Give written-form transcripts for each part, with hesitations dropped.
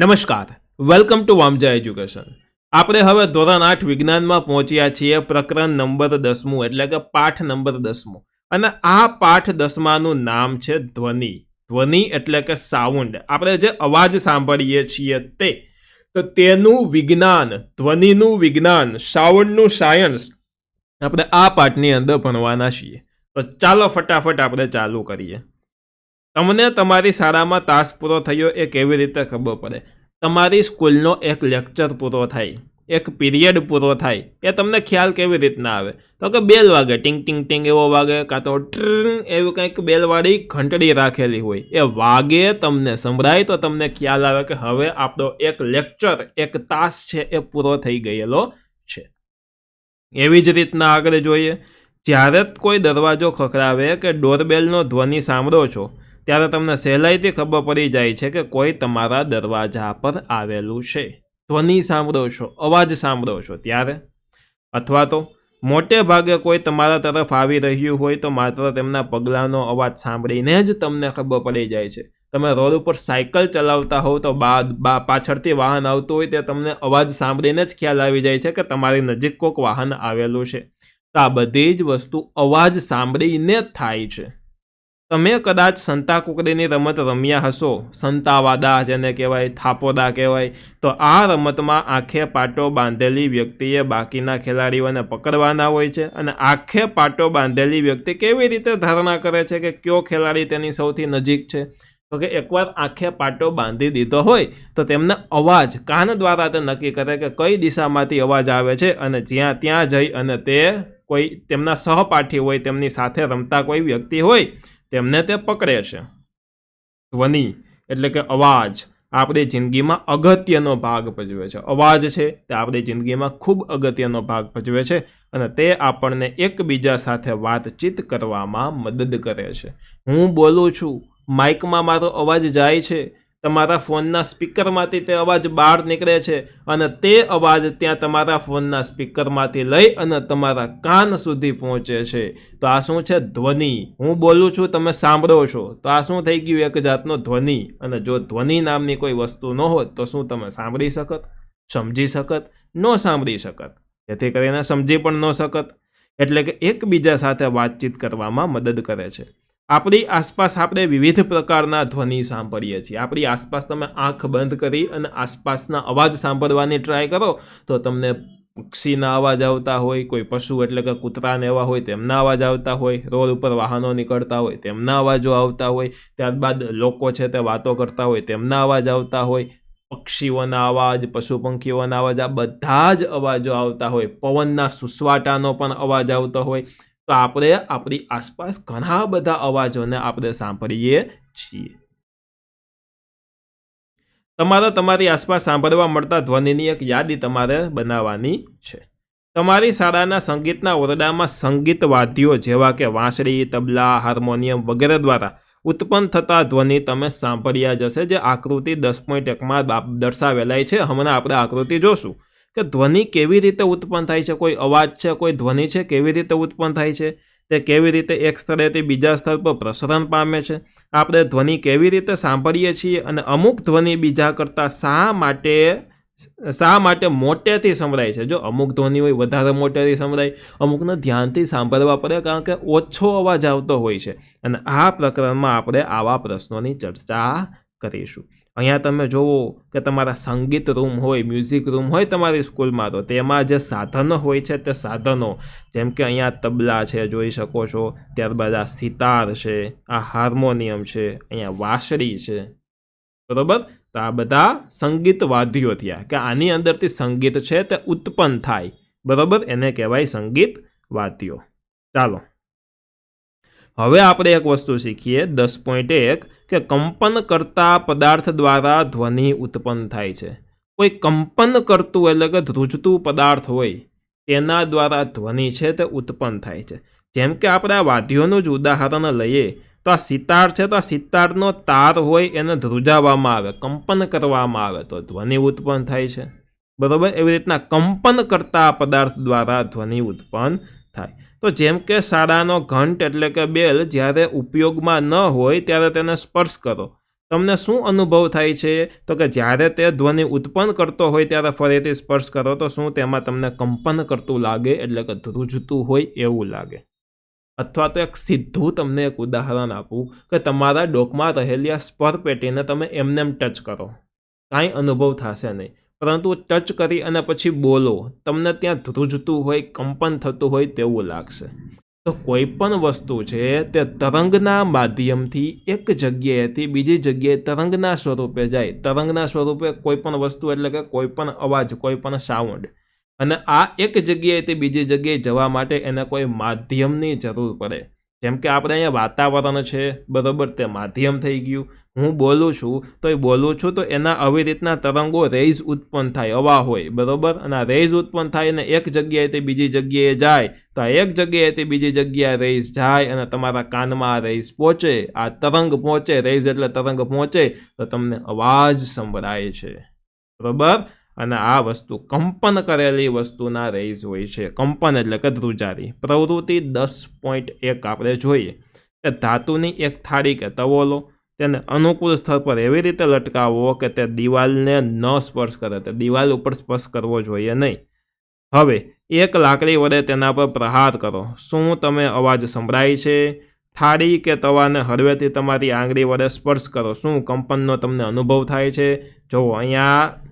નમસ્કાર, welcome to Vamja education. આપણે હવે ધોરણ 8 વિજ્ઞાનમાં પહોંચ્યા છીએ, પ્રકરણ નંબર 10મું એટલે કે પાઠ નંબર 10મું. અને આ પાઠ 10માનું નામ છે ધ્વનિ. ધ્વનિ એટલે કે સાઉન્ડ. આપણે જે અવાજ સાંભળીએ છીએ તો તેનું વિજ્ઞાન, ધ્વનિનું વિજ્ઞાન, સાઉન્ડનું સાયન્સ આપણે આ પાઠની અંદર ભણવાના છીએ. તો ચાલો ફટાફટ આપણે ચાલુ કરીએ. તમને તમારી શાળામાં તાસ પૂરો થયો એ કેવી રીતે ખબર પડે? તમારી સ્કૂલનો એક લેક્ચર પૂરો થાય, એક પીરિયડ પૂરો થાય, એ તમને ખ્યાલ કેવી રીતના આવે? તો કે બેલ વાગે, ટિંગ ટિંગ ટિંગ એવો વાગે, કાં તો ટ્રિંગ એવી કંઈક બેલવાળી ઘંટડી રાખેલી હોય, એ વાગે, તમને સંભળાય તો તમને ખ્યાલ આવે કે હવે આપણો એક લેક્ચર, એક તાસ છે એ પૂરો થઈ ગયેલો છે. એવી જ રીતના આગળ જોઈએ, જ્યારે કોઈ દરવાજો ખખડાવે કે ડોરબેલનો ધ્વનિ સાંભળો છો ત્યારે તમને સહેલાઈથી ખબર પડી જાય છે કે કોઈ તમારા દરવાજા પર આવેલું છે. ધ્વનિ સાંભળો છો, અવાજ સાંભળો છો ત્યારે. અથવા તો મોટે ભાગે કોઈ તમારા તરફ આવી રહ્યું હોય તો માત્ર તેમના પગલાંનો અવાજ સાંભળીને જ તમને ખબર પડી જાય છે. તમે રોડ ઉપર સાયકલ ચલાવતા હોવ તો પાછળથી વાહન આવતું હોય તે તમને અવાજ સાંભળીને જ ખ્યાલ આવી જાય છે કે તમારી નજીક કોઈક વાહન આવેલું છે. તો આ બધી જ વસ્તુ અવાજ સાંભળીને જ થાય છે. તમે કદાચ સંતાકુકડીની રમત રમ્યા હશો, સંતાવાદા જેને કહેવાય, થાપોદા કહેવાય. તો આ રમતમાં આંખે પાટો બાંધેલી વ્યક્તિએ બાકીના ખેલાડીઓને પકડવાના હોય છે, અને આંખે પાટો બાંધેલી વ્યક્તિ કેવી રીતે ધારણા કરે છે કે કયો ખેલાડી તેની સૌથી નજીક છે? તો કે એકવાર આંખે પાટો બાંધી દીધો હોય તો તેમને અવાજ, કાન દ્વારા તે નક્કી કરે કે કઈ દિશામાંથી અવાજ આવે છે, અને ત્યાં જઈ અને તે કોઈ તેમના સહપાઠી હોય, તેમની સાથે રમતા કોઈ વ્યક્તિ હોય તેમને તે પકડે છે. ધ્વનિ એટલે કે અવાજ આપણી જિંદગીમાં અગત્યનો ભાગ ભજવે છે. અવાજ છે તે આપણી જિંદગીમાં ખૂબ અગત્યનો ભાગ ભજવે છે, અને તે આપણને એકબીજા સાથે વાતચીત કરવામાં મદદ કરે છે. હું બોલું છું, માઇકમાં મારો અવાજ જાય છે, તમારા ફોનના સ્પીકરમાંથી તે અવાજ બહાર નીકળે છે, અને તે અવાજ ત્યાં તમારા ફોનના સ્પીકરમાંથી લઈ અને તમારા કાન સુધી પહોંચે છે. તો આ શું છે? ધ્વનિ. હું બોલું છું, તમે સાંભળો છો, તો આ શું થઈ ગયું? એક જાતનો ધ્વનિ. અને જો ધ્વનિ નામની કોઈ વસ્તુ ન હોત તો શું તમે સાંભળી શકત, સમજી શકત? ન સાંભળી શકત, જેથી કરીને સમજી પણ ન શકત. એટલે કે એકબીજા સાથે વાતચીત કરવામાં મદદ કરે છે. આપણી આસપાસ આપણે વિવિધ પ્રકારના ધ્વનિ સાંભળીએ છીએ. આપણી આસપાસ તમે આંખ બંધ કરી અને આસપાસના અવાજ સાંભળવાની ટ્રાય કરો તો તમને પક્ષીના અવાજ આવતા હોય, કોઈ પશુ એટલે કે કૂતરાને એવા હોય તેમના અવાજ આવતા હોય, રોડ ઉપર વાહનો નીકળતા હોય તેમના અવાજો આવતા હોય, ત્યારબાદ લોકો છે તે વાતો કરતા હોય તેમના અવાજ આવતા હોય, પક્ષીઓના અવાજ, પશુ પંખીઓના અવાજ, આ બધા જ અવાજો આવતા હોય, પવનના સુસવાટાનો પણ અવાજ આવતો હોય. તો આપણે આપણી આસપાસ ઘણા બધા અવાજોને આપણે સાંભળીએ છીએ. તમારે તમારી આસપાસ સાંભળવા મળતા ધ્વનિની એક યાદી તમારે બનાવવાની છે. તમારી શાળાના સંગીતના ઓરડામાં સંગીત વાદ્યો જેવા કે વાંસળી, તબલા, હાર્મોનિયમ વગેરે દ્વારા ઉત્પન્ન થતા ધ્વનિ તમે સાંભળ્યા જ હશે, જે આકૃતિ 10.1માં દર્શાવેલાય છે. હમણાં આપણે આકૃતિ જોશું કે ધ્વનિ કેવી રીતે ઉત્પન્ન થાય છે. કોઈ અવાજ છે, કોઈ ધ્વનિ છે, કેવી રીતે ઉત્પન્ન થાય છે, તે કેવી રીતે એક સ્થળેથી બીજા સ્થળ પર પ્રસરણ પામે છે, આપણે ધ્વનિ કેવી રીતે સાંભળીએ છીએ, અને અમુક ધ્વનિ બીજા કરતાં શા માટે મોટેથી સંભળાય છે. જો અમુક ધ્વનિ હોય વધારે મોટેથી સંભળાય, અમુકને ધ્યાનથી સાંભળવા પડે કારણ કે ઓછો અવાજ આવતો હોય છે. અને આ પ્રકરણમાં આપણે આવા પ્રશ્નોની ચર્ચા કરીશું. અહીંયા તમે જુઓ કે તમારા સંગીત રૂમ હોય, મ્યુઝિક રૂમ હોય તમારી સ્કૂલમાં, તો તેમાં જે સાધનો હોય છે તે સાધનો, જેમ કે અહીંયા તબલા છે જોઈ શકો છો, ત્યારબાદ આ સિતાર છે, આ હાર્મોનિયમ છે, અહીંયા વાંસળી છે, બરોબર. તો આ બધા સંગીત વાદ્યો થયા કે આની અંદરથી સંગીત છે તે ઉત્પન્ન થાય, બરોબર. એને કહેવાય સંગીત વાદ્યો. ચાલો હવે આપણે એક વસ્તુ શીખીએ 10.1 કે કંપન કરતા પદાર્થ દ્વારા ધ્વનિ ઉત્પન્ન થાય છે. કોઈ કંપન કરતું એટલે કે ધ્રુજતું પદાર્થ હોય તેના દ્વારા ધ્વનિ છે તે ઉત્પન્ન થાય છે. જેમ કે આપણે આ વાદ્યોનું જ ઉદાહરણ લઈએ તો આ સિતાર છે, તો આ સિતારનો તાર હોય એને ધ્રુજાવવામાં આવે, કંપન કરવામાં આવે તો ધ્વનિ ઉત્પન્ન થાય છે, બરોબર. એવી રીતના કંપન કરતા પદાર્થ દ્વારા ધ્વનિ ઉત્પન્ન થાય. તો જેમ કે શાળાનો ઘંટ એટલે કે બેલ જ્યારે ઉપયોગમાં ન હોય ત્યારે તેને સ્પર્શ કરો તમને શું અનુભવ થાય છે? તો કે જ્યારે તે ધ્વનિ ઉત્પન્ન કરતો હોય ત્યારે ફરીથી સ્પર્શ કરો તો શું તેમાં તમને કંપન કરતું લાગે, એટલે કે ધ્રુજતું હોય એવું લાગે? અથવા તો એક સીધું તમને એક ઉદાહરણ આપું કે તમારા ડોકમાં રહેલી આ સ્પર પેટીને તમે એમનેમ ટચ કરો, કાંઈ અનુભવ થશે નહીં, પરંતુ ટચ કરી અને પછી બોલો, તમને ત્યાં ધ્રુજતું હોય, કંપન થતું હોય તેવું લાગશે. તો કોઈ પણ વસ્તુ છે તે તરંગના માધ્યમથી એક જગ્યાએથી બીજી જગ્યાએ તરંગના સ્વરૂપે જાય. તરંગના સ્વરૂપે કોઈ પણ વસ્તુ એટલે કે કોઈ પણ અવાજ, કોઈ પણ સાઉન્ડ, અને આ એક જગ્યાએથી બીજી જગ્યાએ જવા માટે એને કોઈ માધ્યમની જરૂર પડે. જેમ કે આપણે અહીંયા વાતાવરણ છે, બરાબર, તે માધ્યમ થઈ ગયું. હું બોલું છું તો એના આવી રીતના તરંગો, રેઝ ઉત્પન્ન થાય, હવા હોય, બરાબર, અને આ રેઝ ઉત્પન્ન થાય અને એક જગ્યાએથી બીજી જગ્યાએ જાય, તો આ એક જગ્યાએથી બીજી જગ્યાએ રેઝ જાય અને તમારા કાનમાં આ રેઝ પહોંચે, આ તરંગ પહોંચે, રેઝ એટલે તરંગ પહોંચે, તો તમને અવાજ સંભળાય છે, બરાબર. અને આ વસ્તુ કંપન કરેલી વસ્તુના રેઝ હોય છે. કંપન એટલે કે ધ્રુજારી. પ્રવૃત્તિ 10.1 આપણે જોઈએ કે ધાતુની એક થાળી કે તવો લો, તેને અનુકૂળ સ્થળ પર એવી રીતે લટકાવો કે તે દિવાલને ન સ્પર્શ કરે, તે દિવાલ ઉપર સ્પર્શ કરવો જોઈએ નહીં. હવે એક લાકડી વડે તેના પર પ્રહાર કરો. શું તમે અવાજ સંભળાય છે? થાળી કે તવાને હળવેથી તમારી આંગળી વડે સ્પર્શ કરો. શું કંપનનો તમને અનુભવ થાય છે? જુઓ, અહીંયા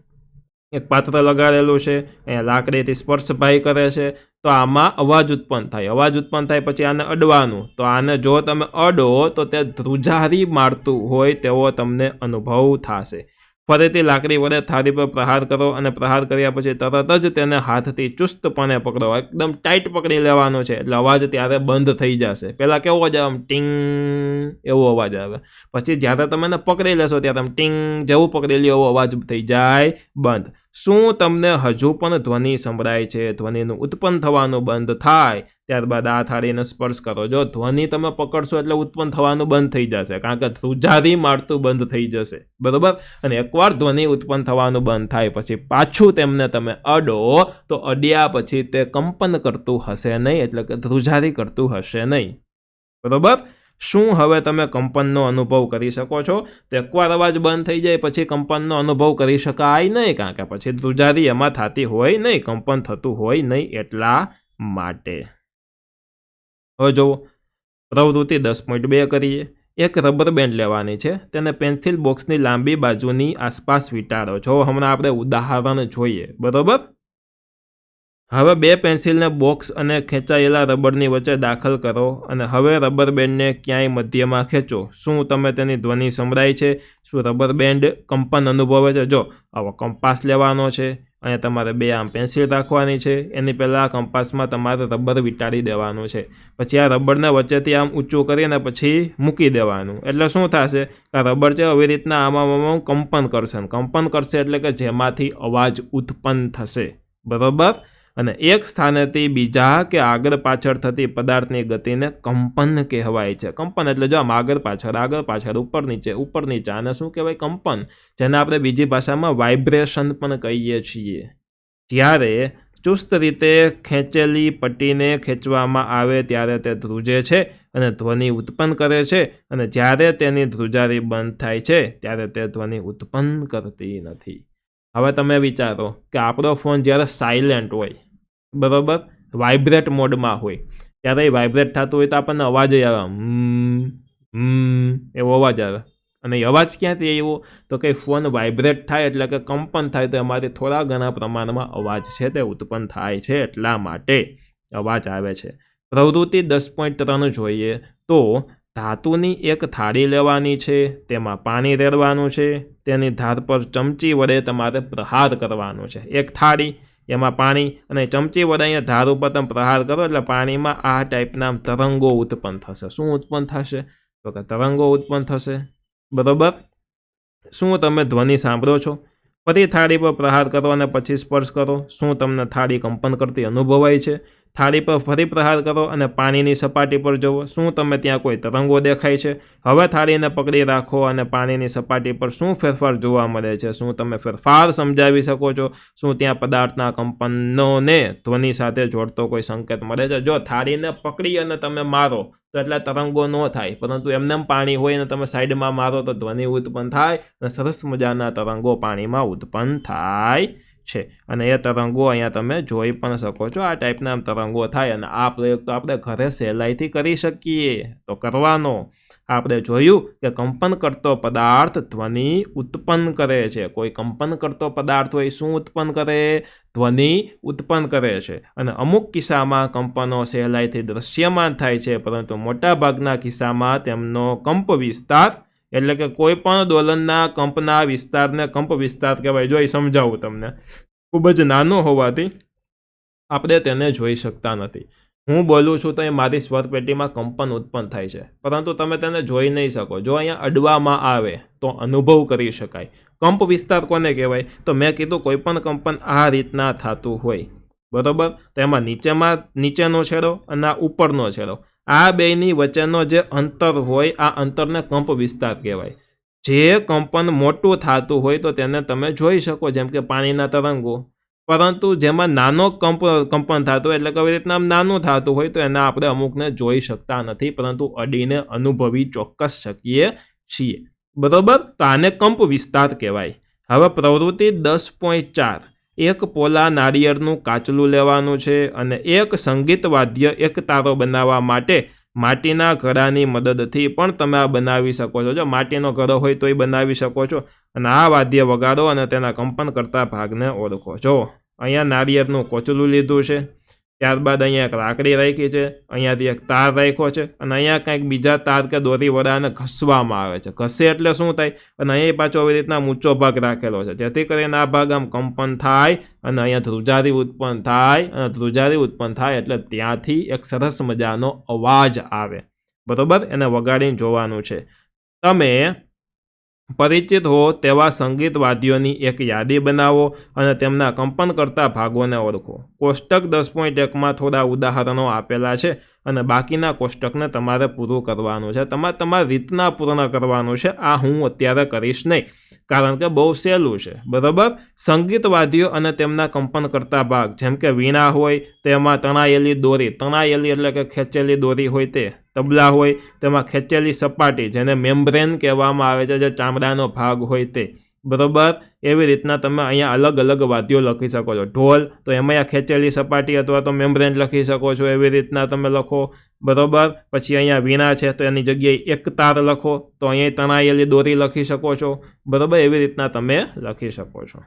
એક પાત્ર લગાડેલું છે, અહીંયા લાકડીથી સ્પર્શભાઈ કરે છે, તો આમાં અવાજ ઉત્પન્ન થાય. અવાજ ઉત્પન્ન થાય પછી આને અડવાનું, તો આને જો તમે અડો તો તે ધ્રુજારી મારતું હોય તેવો તમને અનુભવ થશે. ફરીથી લાકડી વડે થાળી પર પ્રહાર કરો અને પ્રહાર કર્યા પછી તરત જ તેને હાથથી ચુસ્તપણે પકડો. એકદમ ટાઈટ પકડી લેવાનો છે, એટલે અવાજ ત્યારે બંધ થઈ જશે. પહેલાં કેવો અવાજ આવે? આમ ટીંગ એવો અવાજ આવે. પછી જ્યારે તમે એને પકડી લેશો ત્યારે આમ ટીંગ જેવું પકડી લ્યો એવો અવાજ થઈ જાય બંધ. શું તમને હજુ પણ ધ્વનિ સંભળાય છે? ધ્વનિનું ઉત્પન્ન થવાનું બંધ થાય ત્યારબાદ આ થાળીને સ્પર્શ કરો. જો ધ્વનિ તમે પકડશો એટલે ઉત્પન્ન થવાનું બંધ થઈ જશે, કારણ કે ધ્રુજારી મારતું બંધ થઈ જશે, બરાબર. અને એકવાર ધ્વનિ ઉત્પન્ન થવાનું બંધ થાય પછી પાછું તેમને તમે અડો તો અડ્યા પછી તે કંપન કરતું હશે નહીં, એટલે કે ધ્રુજારી કરતું હશે નહીં, બરાબર. શું હવે તમે કંપનનો અનુભવ કરી શકો છો? તો એકવાર અવાજ બંધ થઈ જાય પછી કંપનનો અનુભવ કરી શકાય નહીં, કારણ કે પછી ધ્રુજારી એમાં થતી હોય નહીં, કંપન થતું હોય નહીં, એટલા માટે. હવે જુઓ, પ્રવૃત્તિ 10.2 કરીએ. એક રબર બેન્ડ લેવાની છે, તેને પેન્સિલ બોક્સની લાંબી બાજુની આસપાસ વીંટાળો. જો હમણાં આપણે ઉદાહરણ જોઈએ, બરાબર. હવે બે પેન્સિલને બોક્સ અને ખેંચાયેલા રબરની વચ્ચે દાખલ કરો અને હવે રબર બેન્ડને ક્યાંય મધ્યમાં ખેંચો. શું તમે તેની ધ્વનિ સંભળાય છે? શું રબર બેન્ડ કંપન અનુભવે છે? જો, આવો કંપાસ લેવાનો છે અને તમારે બે આમ પેન્સિલ રાખવાની છે. એની પહેલાં કંપાસમાં તમારે રબર વીંટાળી દેવાનું છે. પછી આ રબરને વચ્ચેથી આમ ઊંચું કરીને પછી મૂકી દેવાનું. એટલે શું થશે કે રબર છે આવી રીતના આમાં કંપન કરશે. કંપન કરશે એટલે કે જેમાંથી અવાજ ઉત્પન્ન થશે, બરાબર. અને એક સ્થાનેથી બીજા કે આગળ પાછળ થતી પદાર્થની ગતિને કંપન કહેવાય છે. કંપન એટલે જો આમ આગળ પાછળ, ઉપર નીચે, આને શું કહેવાય? કંપન, જેને આપણે બીજી ભાષામાં વાઇબ્રેશન પણ કહીએ છીએ. જ્યારે ચુસ્ત રીતે ખેંચેલી પટ્ટીને ખેંચવામાં આવે ત્યારે તે ધ્રુજે છે અને ધ્વનિ ઉત્પન્ન કરે છે, અને જ્યારે તેની ધ્રુજારી બંધ થાય છે ત્યારે તે ધ્વનિ ઉત્પન્ન કરતી નથી. હવે તમે વિચારો કે આપણો ફોન જ્યારે સાયલેન્ટ હોય, બરાબર, વાઇબ્રેટ મોડમાં હોય, ત્યારે એ વાઇબ્રેટ થતું હોય તો આપણને અવાજ આવે, એવો અવાજ આવે. અને એ અવાજ ક્યાંથી આવ્યો? તો કે ફોન વાઇબ્રેટ થાય એટલે કે કંપન થાય તો એમાંથી થોડા ઘણા પ્રમાણમાં અવાજ છે તે ઉત્પન્ન થાય છે, એટલા માટે અવાજ આવે છે. પ્રવૃત્તિ 10.3 જોઈએ તો ધાતુની એક થાળી લેવાની છે, તેમાં પાણી રેડવાનું છે, તેની ધાર પર ચમચી વડે તમારે પ્રહાર કરવાનો છે. એક થાળી, એમાં પાણી, અને ચમચી વડે અહીંયા ધાર ઉપર તમે પ્રહાર કરો એટલે પાણીમાં આ ટાઈપના તરંગો ઉત્પન્ન થશે. શું ઉત્પન્ન થશે? તો કે તરંગો ઉત્પન્ન થશે, બરાબર. શું તમે ધ્વનિ સાંભળો છો? ફરી થાળી પર પ્રહાર કરો અને પછી સ્પર્શ કરો. શું તમને થાળી કંપન કરતી અનુભવાય છે? થાળી પર ફરી પ્રહાર કરો અને પાણીની સપાટી પર જુઓ, શું તમે ત્યાં કોઈ તરંગો દેખાય છે? હવે થાળીને પકડી રાખો અને પાણીની સપાટી પર શું ફેરફાર જોવા મળે છે? શું તમે ફેરફાર સમજાવી શકો છો? શું ત્યાં પદાર્થના કંપનોને ધ્વનિ સાથે જોડતો કોઈ સંકેત મળે છે? જો થાળીને પકડી અને તમે મારો તો એટલે તરંગો ન થાય, પરંતુ એમને પાણી હોય અને તમે સાઈડમાં મારો તો ધ્વનિ ઉત્પન્ન થાય અને સરસ મજાના તરંગો પાણીમાં ઉત્પન્ન થાય છે. અને એ તરંગો અહીંયા તમે જોઈ પણ શકો છો. આ ટાઈપના તરંગો થાય અને આ પ્રયોગ તો આપણે ઘરે સહેલાઈથી કરી શકીએ. તો કરવાનો આપણે જોયું કે કંપન કરતો પદાર્થ ધ્વનિ ઉત્પન્ન કરે છે. કોઈ કંપન કરતો પદાર્થ હોય શું ઉત્પન્ન કરે? ધ્વનિ ઉત્પન્ન કરે છે. અને અમુક કિસ્સામાં કંપનો સહેલાઈથી દૃશ્યમાન થાય છે, પરંતુ મોટાભાગના કિસ્સામાં તેમનો કંપ વિસ્તાર એટલે કે કોઈ પણ દોલનના કંપના વિસ્તારને કંપ વિસ્તાર કહેવાય. જો એ સમજાવું તમને, ખૂબ જ નાનો હોવાથી આપણે તેને જોઈ શકતા નથી. હું બોલું છું તો એ મારી સ્વરપેટીમાં કંપન ઉત્પન્ન થાય છે, પરંતુ તમે તેને જોઈ નહીં શકો. જો અહીંયા અડવામાં આવે તો અનુભવ કરી શકાય. કંપ વિસ્તાર કોને કહેવાય? તો મેં કીધું કોઈ પણ કંપન આ રીતના થતું હોય, બરાબર, તો એમાં નીચેનો છેડો અને ઉપરનો છેડો, આ બેની વચ્ચેનો જે અંતર હોય આ અંતરને કંપ વિસ્તાર કહેવાય. જે કંપન મોટું થતું હોય તો તેને તમે જોઈ શકો, જેમ કે પાણીના તરંગો. પરંતુ જેમાં નાનો કંપન થતું હોય એટલે કે આવી રીતના નાનું થતું હોય તો એના આપણે અમુકને જોઈ શકતા નથી, પરંતુ અડીને અનુભવી ચોક્કસ શકીએ છીએ, બરાબર. તો આને કંપ વિસ્તાર કહેવાય. હવે પ્રવૃત્તિ 10.4, એક પોલા નાળિયેરનું કાચલું લેવાનું છે અને એક સંગીત વાદ્ય એક તારો બનાવવા માટે માટીના ઘડાની મદદથી પણ તમે આ બનાવી શકો છો. જો માટીનો ઘડો હોય તો એ બનાવી શકો છો. અને આ વાદ્ય વગાડો અને તેના કંપન કરતા ભાગને ઓળખો. જો અહીંયા નાળિયેરનું કોચલું લીધું છે, ત્યારબાદ અહીંયા એક લાકડી રાખી છે, અહીંયાથી એક તાર રાખ્યો છે અને અહીંયા કંઈક બીજા તાર કે દોરી વડાને ઘસવામાં આવે છે. ઘસે એટલે શું થાય? અને અહીંયા પાછો આવી રીતના ઊંચો ભાગ રાખેલો છે, જેથી કરીને આ ભાગ આમ કંપન થાય અને અહીંયા ધ્રુજારી ઉત્પન્ન થાય. અને ધ્રુજારી ઉત્પન્ન થાય એટલે ત્યાંથી એક સરસ મજાનો અવાજ આવે, બરાબર. એને વગાડીને જોવાનું છે. તમે પરિચિત હો તેવા સંગીત વાદ્યોની એક યાદી બનાવો અને તેમના કંપન કરતા ભાગોને ઓળખો. કોષ્ટક 10.1માં થોડા ઉદાહરણો આપેલા છે અને બાકીના કોષ્ટકને તમારે પૂરું કરવાનું છે. તમારી રીતના પૂર્ણ કરવાનું છે. આ હું અત્યારે કરીશ નહીં, કારણ કે બહુ સહેલું છે, બરાબર. સંગીત વાદ્યો અને તેમના કંપન કરતા ભાગ, જેમ કે વીણા હોય તેમાં તણાયેલી દોરી, તણાયેલી એટલે કે ખેંચેલી દોરી હોય તે. તબલા હોય તેમાં ખેંચેલી સપાટી, જેને મેમ્બ્રેન કહેવામાં આવે છે, જે ચામડાનો ભાગ હોય તે, બરાબર. એવી રીતના તમે અહીંયા અલગ અલગ વાદ્યો લખી શકો છો. ઢોલ તો એમાં ખેંચેલી સપાટી અથવા તો મેમ્બ્રેન લખી શકો છો, એવી રીતના તમે લખો, બરાબર. પછી અહીંયા વીણા છે તો એની જગ્યાએ એક તાર લખો, તો અહીંયા તણાયેલી દોરી લખી શકો છો, બરાબર. એવી રીતના તમે લખી શકો છો.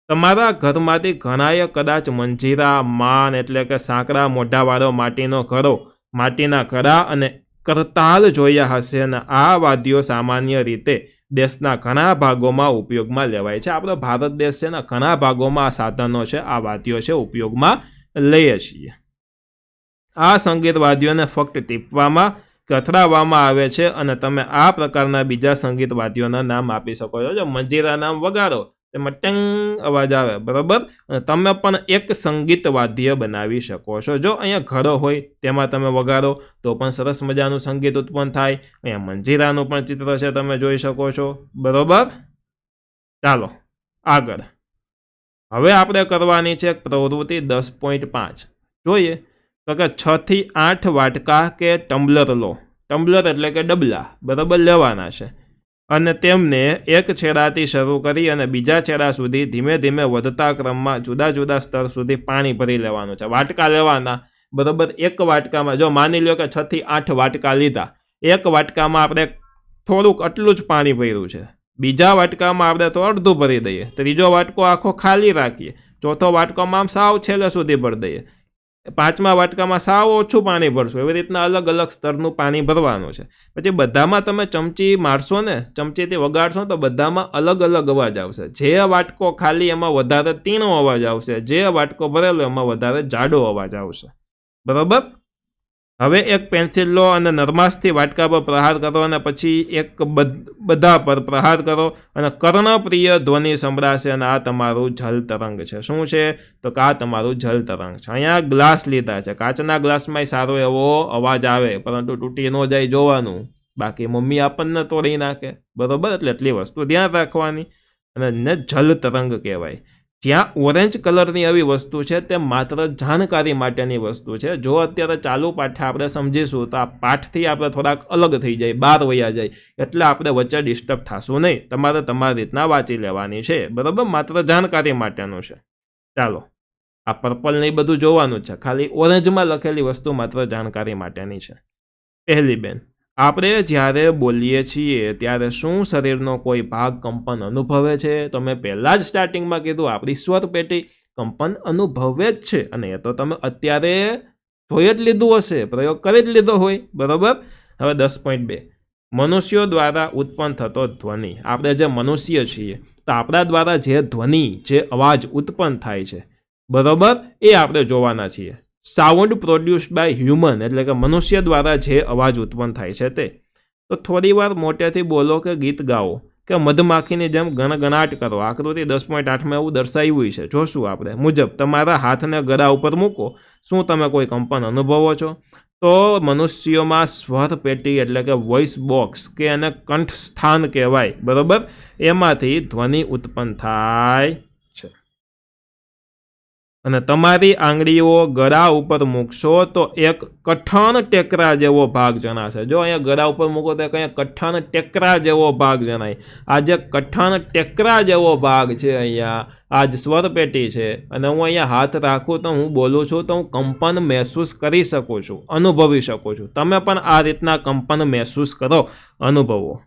તમારા ઘરમાંથી ઘણાએ કદાચ મંજીરા, માન એટલે કે સાંકડા મોઢાવાળો માટીનો ઘડો, માટીના ઘડા અને કરતાલ જોયા હશે. અને આ વાદ્યો સામાન્ય રીતે દેશના ઘણા ભાગોમાં ઉપયોગમાં લેવાય છે. આપણો ભારત દેશ છે ને, ઘણા ભાગોમાં આ સાધનો છે, આ વાદ્યો છે, ઉપયોગમાં લઈએ છીએ. આ સંગીત વાદ્યોને ફક્ત ટીપવામાં કે અથડાવવામાં આવે છે અને તમે આ પ્રકારના બીજા સંગીત વાદ્યોના નામ આપી શકો છો. જો મંજીરા નામ વગાડો તેમાં ટંગ અવાજ આવે, બરાબર. અને તમે પણ એક સંગીત વાદ્ય બનાવી શકો છો. જો અહીંયા ઘડો હોય તેમાં તમે વગાડો તો પણ સરસ મજાનું સંગીત ઉત્પન્ન થાય. અહીંયા મંજીરાનું પણ ચિત્ર છે, તમે જોઈ શકો છો, બરાબર. ચાલો આગળ. હવે આપણે કરવાની છે પ્રવૃત્તિ 10.5. જોઈએ તો કે 6 થી 8 વાટકા કે ટમ્બલર લો. ટમ્બલર એટલે કે ડબલા, બરાબર, લેવાના છે અને તેમને એક છેડાથી શરૂ કરી અને બીજા છેડા સુધી ધીમે ધીમે વધતા ક્રમમાં જુદા જુદા સ્તર સુધી પાણી ભરી લેવાનું છે. વાટકા લેવાના, બરાબર. એક વાટકામાં જો માની લો કે 6 થી 8 વાટકા લીધા, એક વાટકામાં આપણે થોડુંક આટલું જ પાણી ભર્યું છે, બીજા વાટકામાં આપણે તો અડધું ભરી દઈએ, ત્રીજો વાટકો આખો ખાલી રાખીએ, ચોથો વાટકોમાં આમ સાવ છેલ્લે સુધી ભરી દઈએ, પાંચમા વાટકામાં સાવ ઓછું પાણી ભરશું. એવી રીતના અલગ અલગ સ્તરનું પાણી ભરવાનું છે. પછી બધામાં તમે ચમચી મારશો ને, ચમચીથી વગાડશો તો બધામાં અલગ અલગ અવાજ આવશે. જે વાટકો ખાલી એમાં વધારે તીણો અવાજ આવશે, જે વાટકો ભરેલો એમાં વધારે જાડો અવાજ આવશે, બરાબર. હવે એક પેન્સિલ લો અને નરમાશથી વાટકા પર પ્રહાર કરો અને પછી એક બધા પર પ્રહાર કરો અને કર્ણપ્રિય ધ્વનિ સંભળાશે અને આ તમારું જલ તરંગ છે. શું છે? તો કે આ તમારું જલ તરંગ છે. અહીંયા ગ્લાસ લીધા છે, કાચના ગ્લાસમાં સારો એવો અવાજ આવે, પરંતુ તૂટી ન જાય જોવાનું, બાકી મમ્મી આપણને તોડી નાખે. બરોબર, એટલે એટલી વસ્તુ ધ્યાન રાખવાની. અને જલ તરંગ કહેવાય. જ્યાં ઓરેન્જ કલરની આવી વસ્તુ છે તે માત્ર જાણકારી માટેની વસ્તુ છે. જો અત્યારે ચાલુ પાઠે આપણે સમજીશું તો આ પાઠથી આપણે થોડાક અલગ થઈ જાય, બહાર વયા જાય, એટલે આપણે વચ્ચે ડિસ્ટર્બ થશું નહીં. તમારે તમારી રીતના વાંચી લેવાની છે. બરાબર, માત્ર જાણકારી માટેનું છે. ચાલો, આ પર્પલ ને બધું જોવાનું છે, ખાલી ઓરેન્જમાં લખેલી વસ્તુ માત્ર જાણકારી માટેની છે. પહેલી બેન, આપણે જ્યારે બોલીએ છીએ ત્યારે શું શરીરનો કોઈ ભાગ કંપન અનુભવે છે? તો મેં પહેલાં જ સ્ટાર્ટિંગમાં કીધું, આપણી સ્વર પેટી કંપન અનુભવે જ છે. અને એ તો તમે અત્યારે જોઈ જ લીધું હશે, પ્રયોગ કરી જ લીધો હોય. બરાબર. હવે 10.2, મનુષ્યો દ્વારા ઉત્પન્ન થતો ધ્વનિ. આપણે જે મનુષ્ય છીએ તો આપણા દ્વારા જે ધ્વનિ, જે અવાજ ઉત્પન્ન થાય છે, બરાબર, એ આપણે જોવાના છીએ. સાઉન્ડ પ્રોડ્યુસ્ડ બાય હ્યુમન, એટલે કે મનુષ્ય દ્વારા જે અવાજ ઉત્પન્ન થાય છે તે. તો થોડી વાર મોટેથી બોલો કે ગીત ગાઓ કે મધમાખીની જેમ ગણગણાટ કરો. આકૃતિ 10.8માં એવું દર્શાવ્યું છે, જોશું આપણે. મુજબ તમારા હાથને ગળા ઉપર મૂકો. શું તમે કોઈ કંપન અનુભવો છો? તો મનુષ્યોમાં સ્વર પેટી એટલે કે વોઇસ બોક્સ, કે એને કંઠસ્થાન કહેવાય, બરાબર, એમાંથી ધ્વનિ ઉત્પન્ન થાય છે. અને તમારી આંગળીઓ ગળા ઉપર મૂકશો તો એક કઠણ ટેકરા જેવો ભાગ જણાશે. જો અહીંયા ગળા ઉપર મૂકો તો અહીંયા કઠણ ટેકરા જેવો ભાગ જણાય. આ જે કઠણ ટેકરા જેવો ભાગ છે, અહીંયા આ જ સ્વર પેટી છે. અને હું અહીંયા હાથ રાખું તો હું બોલું છું તો હું કંપન મહેસૂસ કરી શકું છું, અનુભવી શકું છું. તમે પણ આ રીતના કંપન મહેસૂસ કરો, અનુભવો.